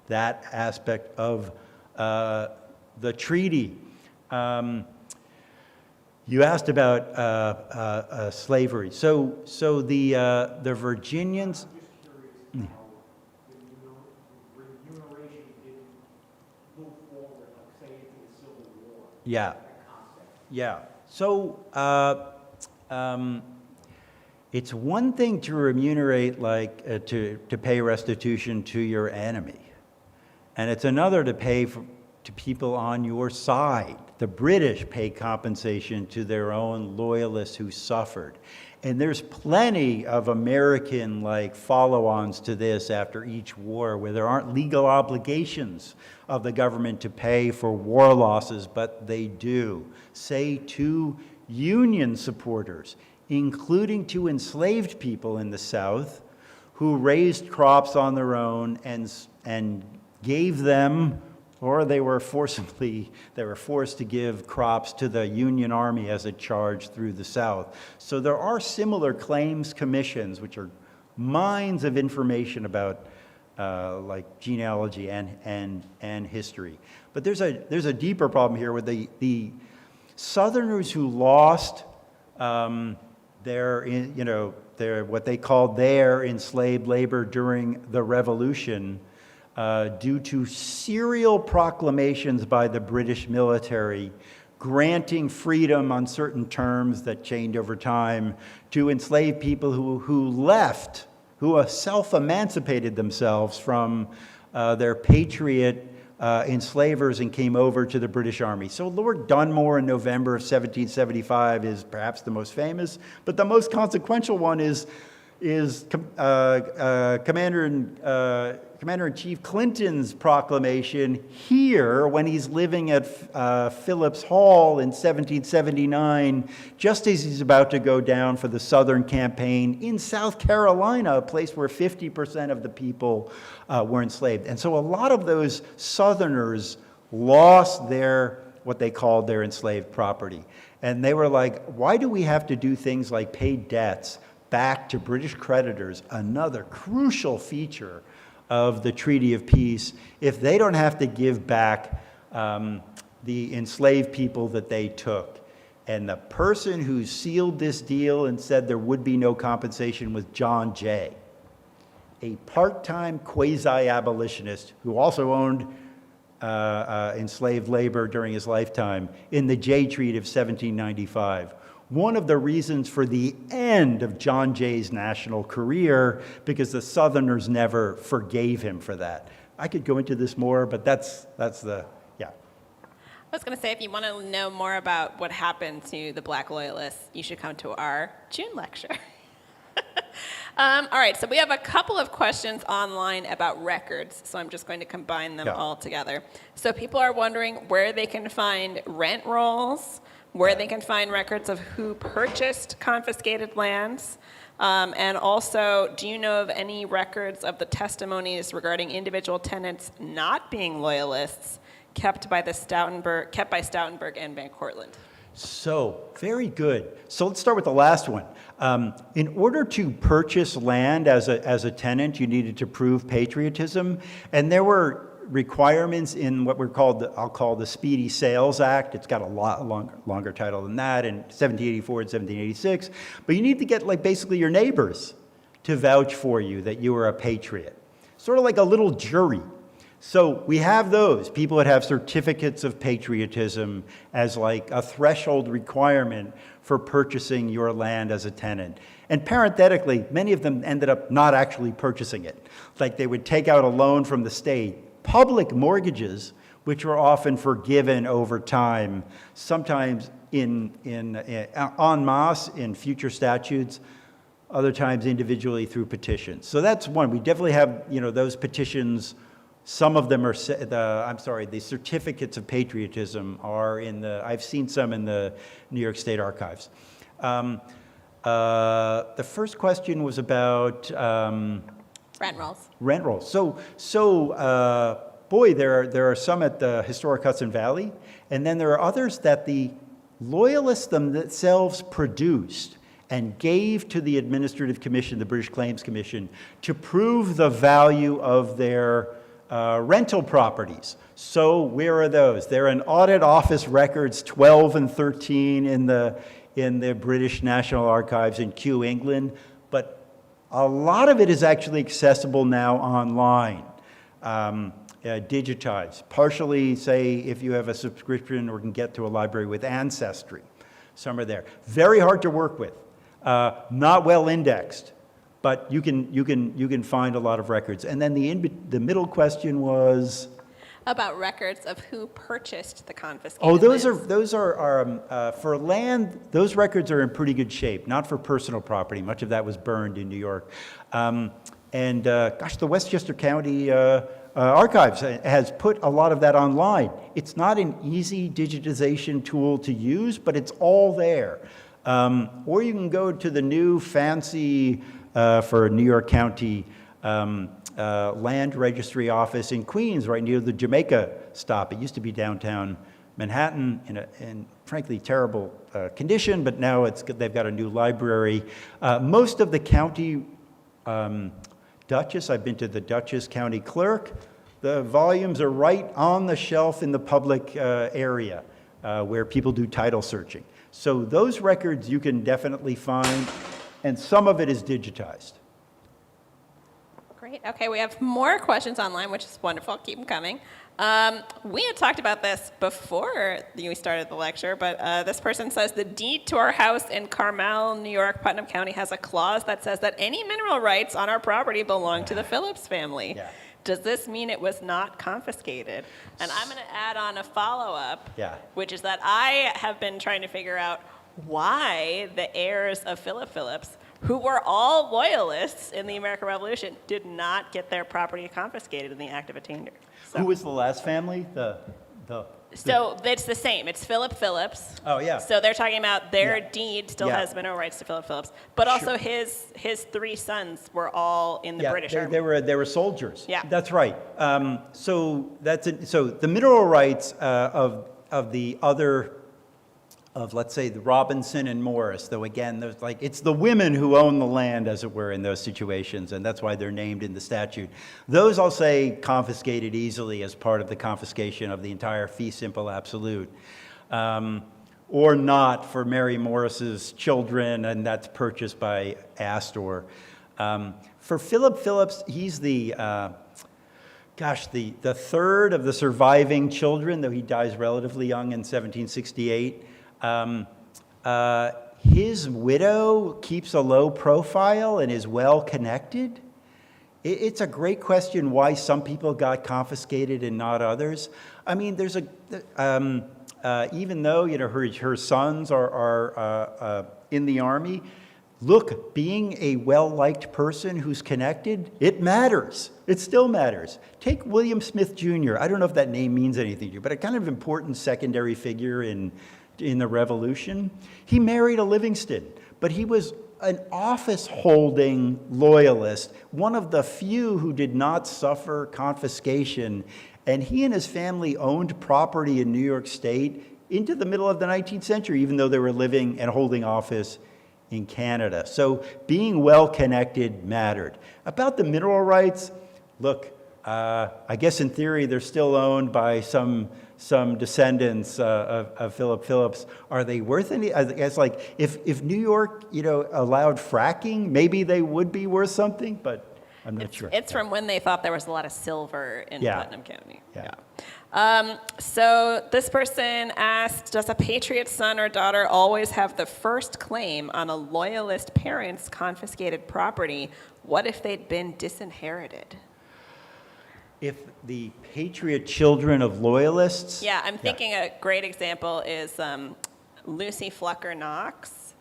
that aspect of the treaty. You asked about slavery. So the Virginians. I'm just curious how remuneration didn't move forward, like say into the Civil War. Yeah. That concept. Yeah. So it's one thing to remunerate, like to pay restitution to your enemy, and it's another to pay to people on your side. The British pay compensation to their own loyalists who suffered. And there's plenty of American follow-ons to this after each war where there aren't legal obligations of the government to pay for war losses, but they do. Say to Union supporters, including to enslaved people in the South who raised crops on their own and gave them, or they were forced to give crops to the Union Army as a charge through the South. So there are similar claims commissions, which are mines of information about genealogy and history. But there's a deeper problem here with the Southerners who lost their what they called their enslaved labor during the Revolution. Due to serial proclamations by the British military granting freedom on certain terms that changed over time to enslaved people who left, who self-emancipated themselves from their patriot enslavers and came over to the British Army. So Lord Dunmore in November of 1775 is perhaps the most famous, but the most consequential one is Commander-in-Chief Clinton's proclamation here when he's living at Philipse Hall in 1779, just as he's about to go down for the Southern campaign in South Carolina, a place where 50% of the people were enslaved. And so a lot of those Southerners lost what they called their enslaved property. And they were like, why do we have to do things like pay debts back to British creditors, another crucial feature of the Treaty of Peace, if they don't have to give back the enslaved people that they took? And the person who sealed this deal and said there would be no compensation was John Jay, a part-time quasi-abolitionist who also owned enslaved labor during his lifetime in the Jay Treaty of 1795. One of the reasons for the end of John Jay's national career, because the Southerners never forgave him for that. I could go into this more, but that's I was going to say, if you want to know more about what happened to the Black Loyalists, you should come to our June lecture. All right, so we have a couple of questions online about records, so I'm just going to combine them all together. So people are wondering where they can find rent rolls, where they can find records of who purchased confiscated lands, and also, do you know of any records of the testimonies regarding individual tenants not being loyalists kept by Stoutenberg and Van Cortlandt? So, very good. So let's start with the last one. In order to purchase land as a tenant, you needed to prove patriotism, and there were requirements in what I'll call the Speedy Sales Act. It's got a lot longer title than that, in 1784 and 1786. But you need to get basically your neighbors to vouch for you that you were a patriot. Sort of like a little jury. So we have those. People that have certificates of patriotism as a threshold requirement for purchasing your land as a tenant. And parenthetically, many of them ended up not actually purchasing it. They would take out a loan from the state. Public mortgages which were often forgiven over time, sometimes en masse in future statutes, other times individually through petitions. So that's one. We definitely have, those petitions. Some of them are, the certificates of patriotism are I've seen some in the New York State Archives. The first question was about Rent rolls. Rent rolls. Boy, there are some at the historic Hudson Valley, and then there are others that the Loyalists themselves produced and gave to the Administrative Commission, the British Claims Commission, to prove the value of their rental properties. So where are those? They're in Audit Office Records 12 and 13 in the British National Archives in Kew, England, but a lot of it is actually accessible now online, digitized. Partially, say, if you have a subscription or can get to a library with Ancestry. Some are there. Very hard to work with. Not well indexed, but you can find a lot of records. And then the middle question was about records of who purchased the confiscated those lands. are for land. Those records are in pretty good shape. Not for personal property. Much of that was burned in New York. The Westchester County Archives has put a lot of that online. It's not an easy digitization tool to use, but it's all there. Or you can go to the new fancy, for New York County, land registry office in Queens, right near the Jamaica stop. It used to be downtown Manhattan in frankly terrible condition, but now they've got a new library. Most of the county Dutchess, I've been to the Dutchess County Clerk. The volumes are right on the shelf in the public area where people do title searching. So those records you can definitely find, and some of it is digitized. Great. Okay, we have more questions online, which is wonderful. Keep them coming. We had talked about this before we started the lecture, but this person says the deed to our house in Carmel, New York, Putnam County has a clause that says that any mineral rights on our property belong to the Philipse family. Yeah. Does this mean it was not confiscated? And I'm going to add on a follow-up, which is that I have been trying to figure out why the heirs of Philip Philipse, who were all loyalists in the American Revolution, did not get their property confiscated in the Act of Attainder. Who was the last family? So it's the same. It's Philip Philipse. Oh, yeah. So they're talking about their deed still has mineral rights to Philip Philipse, but also his three sons were all in the British Army. They were soldiers. Yeah, that's right. So the mineral rights of the other. Of, let's say, the Robinson and Morris, though again, it's the women who own the land, as it were, in those situations, and that's why they're named in the statute. Those, I'll say, confiscated easily as part of the confiscation of the entire fee simple absolute. Or not for Mary Morris's children, and that's purchased by Astor. For Philip Philipse, he's the third of the surviving children, though he dies relatively young in 1768. His widow keeps a low profile and is well connected. It's a great question why some people got confiscated and not others. I mean, there's even though her sons are in the army. Look, being a well-liked person who's connected, it matters. It still matters. Take William Smith Jr. I don't know if that name means anything to you, but a kind of important secondary figure in the Revolution. He married a Livingston, but he was an office-holding loyalist, one of the few who did not suffer confiscation, and he and his family owned property in New York State into the middle of the 19th century, even though they were living and holding office in Canada. So being well-connected mattered. About the mineral rights, look, I guess in theory they're still owned by some descendants of Philip Philipse. Are they worth any? I guess if New York, allowed fracking, maybe they would be worth something, but I'm not sure. It's from when they thought there was a lot of silver in Putnam County. Yeah. So this person asked, does a Patriot son or daughter always have the first claim on a Loyalist parent's confiscated property? What if they'd been disinherited? If the patriot children of Loyalists. Yeah, I'm thinking a great example is Lucy Flucker Knox,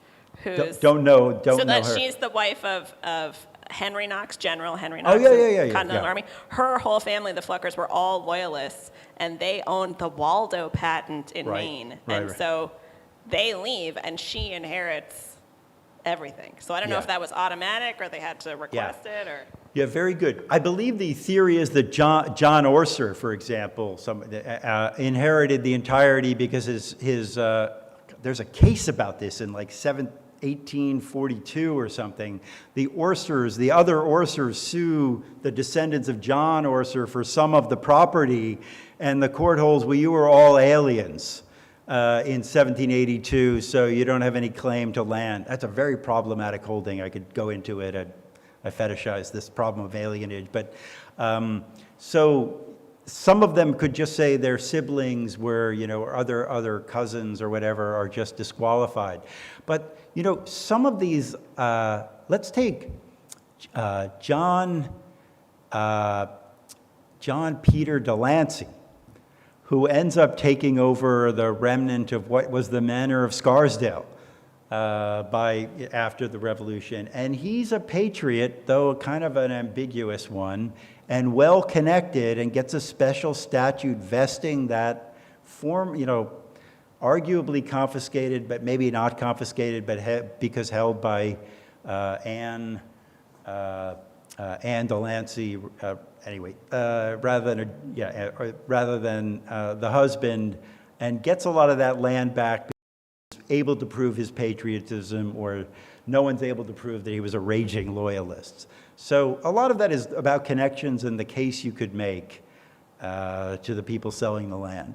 who's Don't know so her. that she's the wife of Henry Knox, General Henry Oh, Knox yeah, of yeah, yeah, the Continental yeah. Army. Her whole family, the Fluckers, were all Loyalists, and they owned the Waldo patent in Right, Maine. right, And right. so they leave, and she inherits everything. So I don't know Yeah. if that was automatic or they had to request it or. Yeah, very good. I believe the theory is that John Orser, for example, inherited the entirety because there's a case about this in like 1842 or something. The other Orsers sue the descendants of John Orser for some of the property, and the court holds, well, you were all aliens in 1782, so you don't have any claim to land. That's a very problematic holding. I could go into it. I fetishize this problem of alienage. But so some of them could just say their siblings were, or other cousins or whatever are just disqualified. But, some of these, let's take John Peter Delancey, who ends up taking over the remnant of what was the Manor of Scarsdale after the Revolution. And he's a patriot, though kind of an ambiguous one, and well-connected, and gets a special statute vesting that form, arguably confiscated, but maybe not confiscated, but because held by Anne Delancey, rather than the husband, and gets a lot of that land back, able to prove his patriotism, or no one's able to prove that he was a raging loyalist. So a lot of that is about connections and the case you could make to the people selling the land.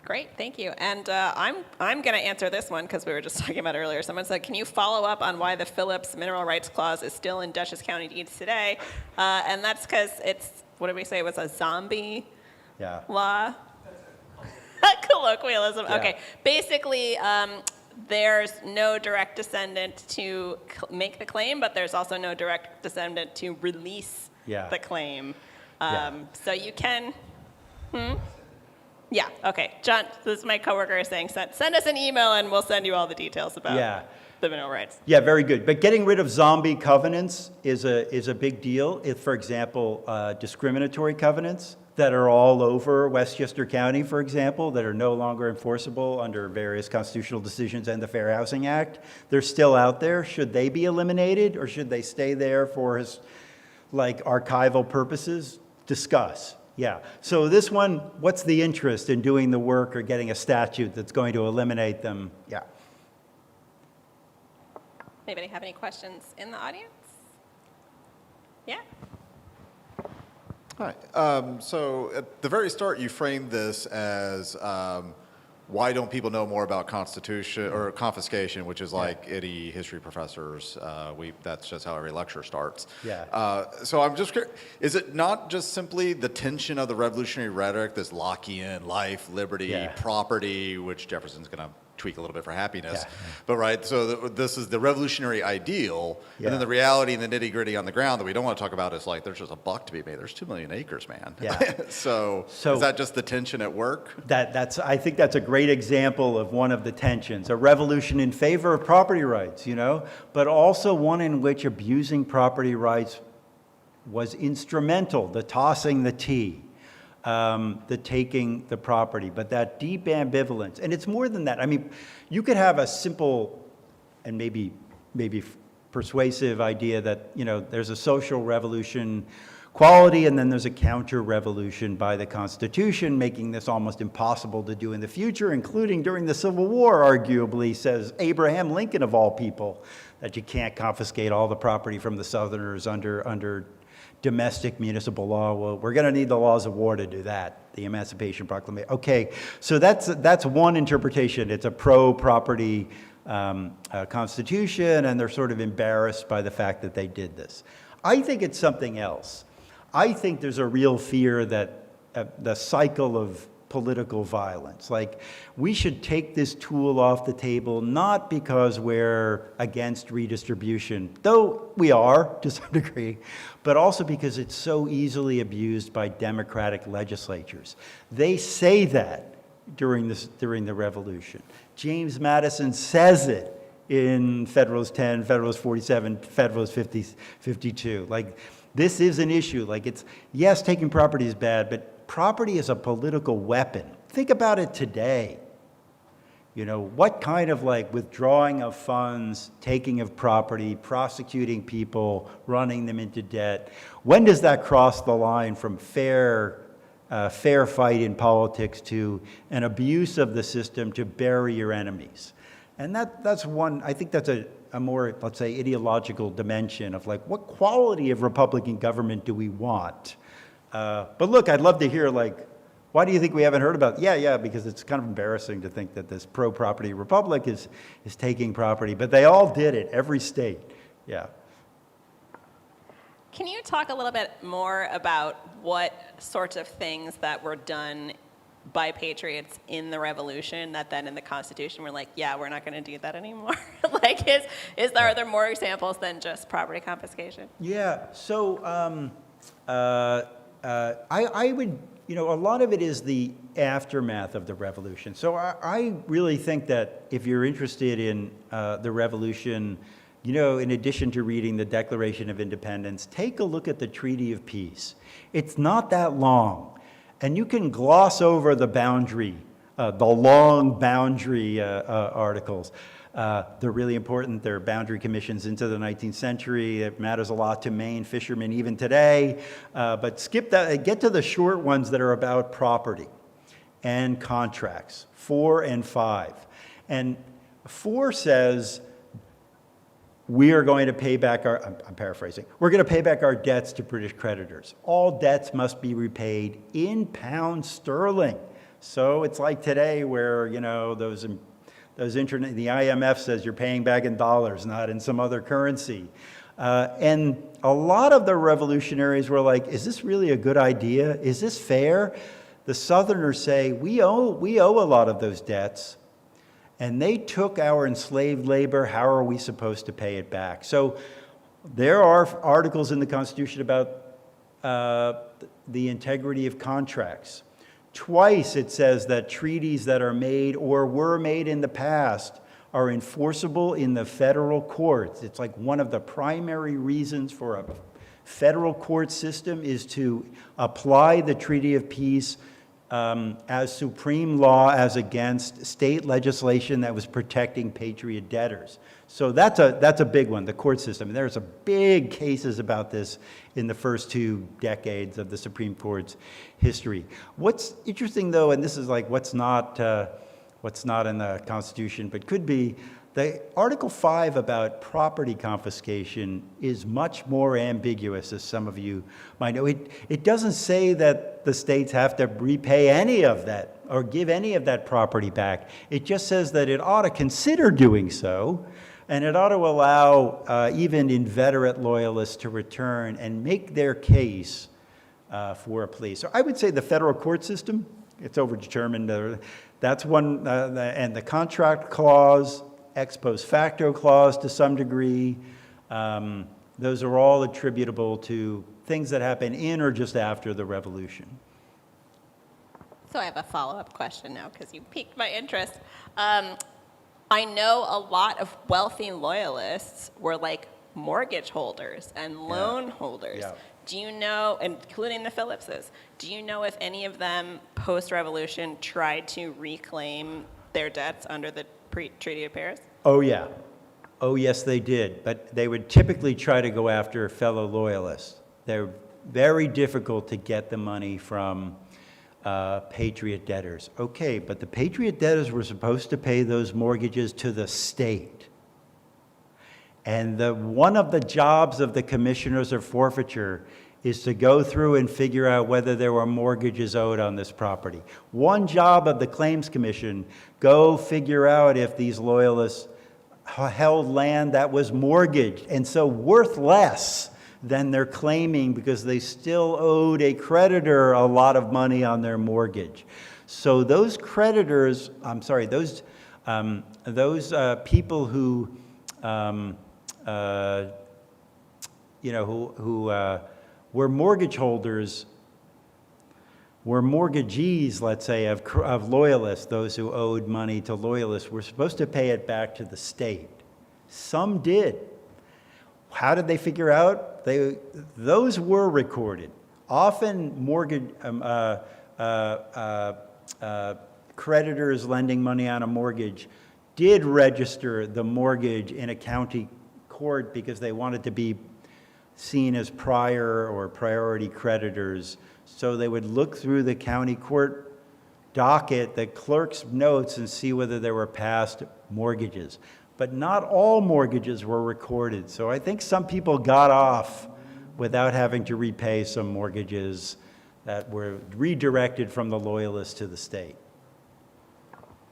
Great, thank you. And I'm going to answer this one because we were just talking about it earlier. Someone said, can you follow up on why the Philipse Mineral Rights Clause is still in Dutchess County deeds today? And that's because it's, what did we say, it was a zombie law? Colloquialism. Yeah. Okay. Basically, there's no direct descendant to make the claim, but there's also no direct descendant to release the claim. So you can... Yeah, okay. John, this is my coworker saying, send us an email and we'll send you all the details about the mineral rights. Yeah, very good. But getting rid of zombie covenants is a big deal. If, for example, discriminatory covenants that are all over Westchester County, for example, that are no longer enforceable under various constitutional decisions and the Fair Housing Act, they're still out there. Should they be eliminated, or should they stay there for archival purposes? Discuss. Yeah. So this one, what's the interest in doing the work or getting a statute that's going to eliminate them? Yeah. Anybody have any questions in the audience? Yeah? Hi. So at the very start, you framed this as why don't people know more about Constitution or confiscation, which is like any history professors. That's just how every lecture starts. Yeah. So I'm just curious, is it not just simply the tension of the revolutionary rhetoric, this Lockean life, liberty, property, which Jefferson's going to tweak a little bit for happiness, but right, so this is the revolutionary ideal, and then the reality and the nitty gritty on the ground that we don't want to talk about is like, there's just a buck to be made. There's 2 million acres, man. So is that just the tension at work? I think that's a great example of one of the tensions, a revolution in favor of property rights, but also one in which abusing property rights was instrumental, the tossing the tea. The taking the property, but that deep ambivalence. And it's more than that. I mean, you could have a simple and maybe persuasive idea that, there's a social revolution quality, and then there's a counter-revolution by the Constitution, making this almost impossible to do in the future, including during the Civil War, arguably, says Abraham Lincoln of all people, that you can't confiscate all the property from the Southerners under domestic municipal law. Well, we're going to need the laws of war to do that, the Emancipation Proclamation. Okay, so that's one interpretation. It's a pro-property constitution, and they're sort of embarrassed by the fact that they did this. I think it's something else. I think there's a real fear that the cycle of political violence. Like, we should take this tool off the table, not because we're against redistribution, though we are to some degree, but also because it's so easily abused by democratic legislatures. They say that during the Revolution. James Madison says it in Federalist 10, Federalist 47, Federalist 52. Like, this is an issue. Like, it's, yes, taking property is bad, but property is a political weapon. Think about it today. You know, what kind of like withdrawing of funds, taking of property, prosecuting people, running them into debt, when does that cross the line from fair fight in politics to an abuse of the system to bury your enemies? And that's one, I think that's a more, let's say, ideological dimension of like, what quality of Republican government do we want? But look, I'd love to hear, like, why do you think we haven't heard about it? Yeah, because it's kind of embarrassing to think that this pro-property republic is taking property, but they all did it, every state, yeah. Can you talk a little bit more about what sorts of things that were done by patriots in the Revolution that then in the Constitution were like, yeah, we're not going to do that anymore? Like, are there more examples than just property confiscation? Yeah, so I would, you know, a lot of it is the aftermath of the Revolution. So I really think that if you're interested in the Revolution, you know, in addition to reading the Declaration of Independence, take a look at the Treaty of Peace. It's not that long. And you can gloss over the boundary, the long boundary articles. They're really important. They're boundary commissions into the 19th century. It matters a lot to Maine fishermen even today. But skip that, get to the short ones that are about property and contracts, 4 and 5. And 4 says, we are going to pay back our, I'm paraphrasing, we're going to pay back our debts to British creditors. All debts must be repaid in pound sterling. So it's like today where, you know, the IMF says you're paying back in dollars, not in some other currency. And a lot of the revolutionaries were like, is this really a good idea? Is this fair? The Southerners say, we owe a lot of those debts. And they took our enslaved labor. How are we supposed to pay it back? So there are articles in the Constitution about the integrity of contracts. Twice it says that treaties that are made or were made in the past are enforceable in the federal courts. It's like one of the primary reasons for a federal court system is to apply the Treaty of Peace as supreme law as against state legislation that was protecting patriot debtors. So that's a big one, the court system. There's a big cases about this in the first 2 decades of the Supreme Court's history. What's interesting though, and this is like what's not in the Constitution, but could be, the Article 5 about property confiscation is much more ambiguous, as some of you might know. It doesn't say that the states have to repay any of that or give any of that property back. It just says that it ought to consider doing so, and it ought to allow even inveterate loyalists to return and make their case for a plea. So I would say the federal court system, it's overdetermined. That's one, and the contract clause, ex post facto clause to some degree, those are all attributable to things that happen in or just after the revolution. So I have a follow-up question now because you piqued my interest. I know a lot of wealthy loyalists were like mortgage holders and loan holders. Yeah. Do you know, including the Philipses, do you know if any of them post-revolution tried to reclaim their debts under the Treaty of Paris? Oh, yeah. Oh, yes, they did. But they would typically try to go after fellow loyalists. They're very difficult to get the money from patriot debtors. Okay, but the patriot debtors were supposed to pay those mortgages to the state. And one of the jobs of the commissioners of forfeiture is to go through and figure out whether there were mortgages owed on this property. One job of the Claims Commission, go figure out if these loyalists held land that was mortgaged and so worth less than they're claiming because they still owed a creditor a lot of money on their mortgage. So those creditors, I'm sorry, those people who, who were mortgage holders, were mortgagees, let's say, of Loyalists, those who owed money to Loyalists, were supposed to pay it back to the state. Some did. How did they figure out? Those were recorded. Often mortgage creditors lending money on a mortgage did register the mortgage in a county court because they wanted to be seen as prior or priority creditors. So they would look through the county court docket, the clerk's notes, and see whether there were past mortgages. But not all mortgages were recorded. So I think some people got off without having to repay some mortgages that were redirected from the Loyalists to the state.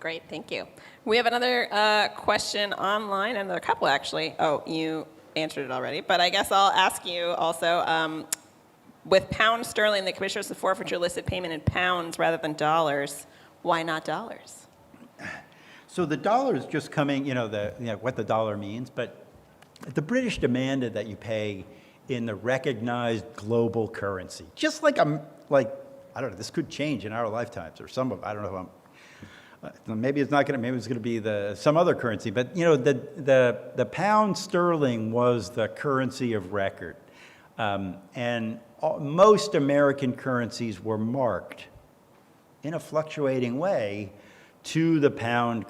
Great, thank you. We have another question online, and there are a couple actually. Oh, you answered it already, but I guess I'll ask you also, with pound sterling, the commissioners of forfeiture listed payment in pounds rather than dollars. Why not dollars? So the dollar is just coming, what the dollar means, but the British demanded that you pay in the recognized global currency. Just like, I don't know, this could change in our lifetimes, or some of, I don't know if maybe it's not going to, maybe it's going to be some other currency, but the pound sterling was the currency of record. And most American currencies were marked in a fluctuating way to the pound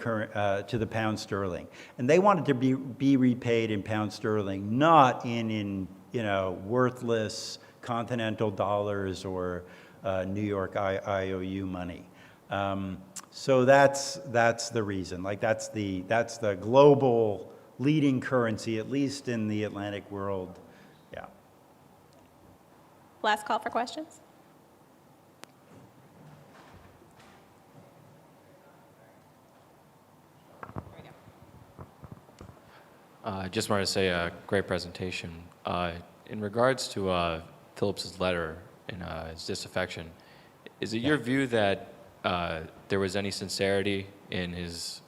sterling, and they wanted to be repaid in pound sterling, not in worthless continental dollars or New York IOU money. So that's the reason. That's the global leading currency, at least in the Atlantic world. Yeah. Last call for questions. I just wanted to say a great presentation. In regards to Philips's letter and his disaffection, is it your view that there was any sincerity in his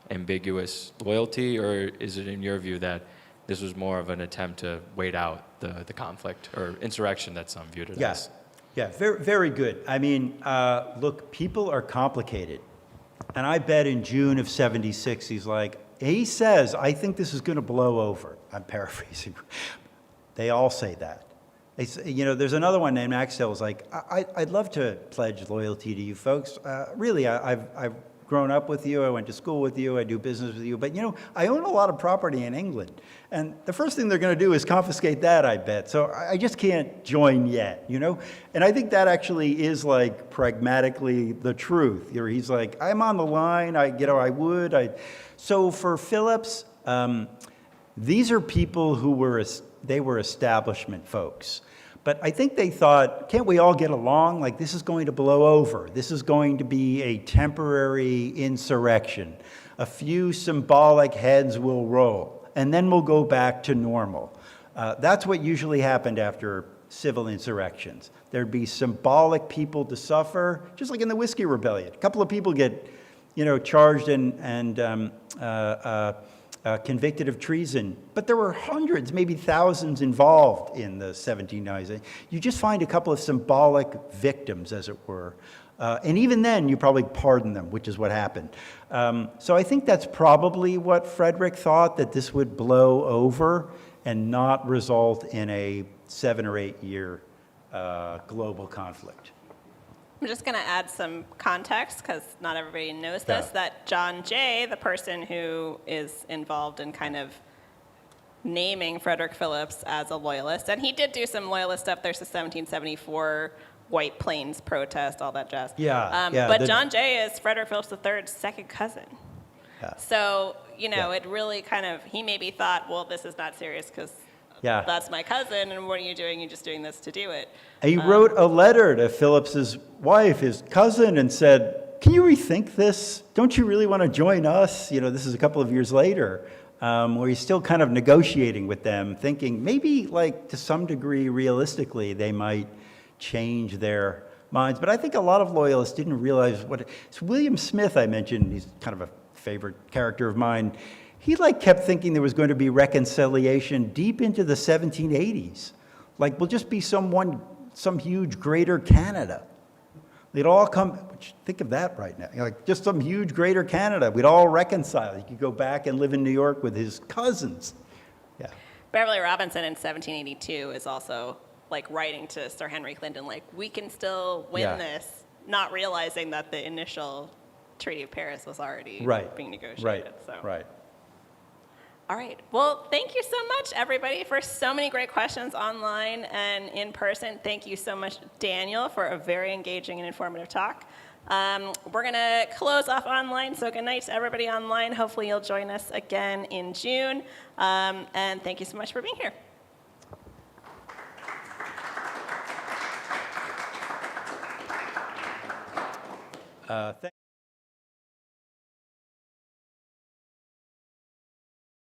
ambiguous loyalty, or is it in your view that this was more of an attempt to wait out the conflict or insurrection that some viewed it as? Yeah, very, very good. I mean, look, people are complicated. And I bet in June of '76, he says, I think this is going to blow over. I'm paraphrasing. They all say that. There's another one named Axel. Is like, I'd love to pledge loyalty to you folks. Really, I've grown up with you. I went to school with you. I do business with you. But, I own a lot of property in England. And the first thing they're going to do is confiscate that, I bet. So I just can't join yet, And I think that actually is pragmatically the truth. He's like, I'm on the line. I would. So for Philipse, these are people who were establishment folks. But I think they thought, can't we all get along? This is going to blow over. This is going to be a temporary insurrection. A few symbolic heads will roll, and then we'll go back to normal. That's what usually happened after civil insurrections. There'd be symbolic people to suffer, just like in the Whiskey Rebellion. A couple of people get, charged and convicted of treason, but there were hundreds, maybe thousands involved in the 1790s. You just find a couple of symbolic victims, as it were. And even then, you probably pardon them, which is what happened. So I think that's probably what Frederick thought, that this would blow over and not result in a 7 or 8 year global conflict. I'm just going to add some context, because not everybody knows this, that John Jay, the person who is involved in kind of naming Frederick Philipse as a loyalist, and he did do some loyalist stuff. There's the 1774 White Plains protest, all that jazz. But John Jay is Frederick Philipse III's second cousin. Yeah. So, it really he maybe thought, well, this is not serious because that's my cousin, and what are you doing? You're just doing this to do it. He wrote a letter to Philips's wife, his cousin, and said, can you rethink this? Don't you really want to join us? This is a couple of years later, where he's still kind of negotiating with them, thinking maybe, to some degree, realistically, they might change their minds. But I think a lot of Loyalists didn't realize so William Smith, I mentioned, he's kind of a favorite character of mine. He kept thinking there was going to be reconciliation deep into the 1780s. We'll just be some huge greater Canada. They'd all come, think of that right now, just some huge greater Canada. We'd all reconcile. He could go back and live in New York with his cousins. Yeah. Beverly Robinson in 1782 is also writing to Sir Henry Clinton, we can still win this, not realizing that the initial Treaty of Paris was already being negotiated. Right. All right. Well, thank you so much, everybody, for so many great questions online and in person. Thank you so much, Daniel, for a very engaging and informative talk. We're going to close off online, so good night to everybody online. Hopefully you'll join us again in June. And thank you so much for being here.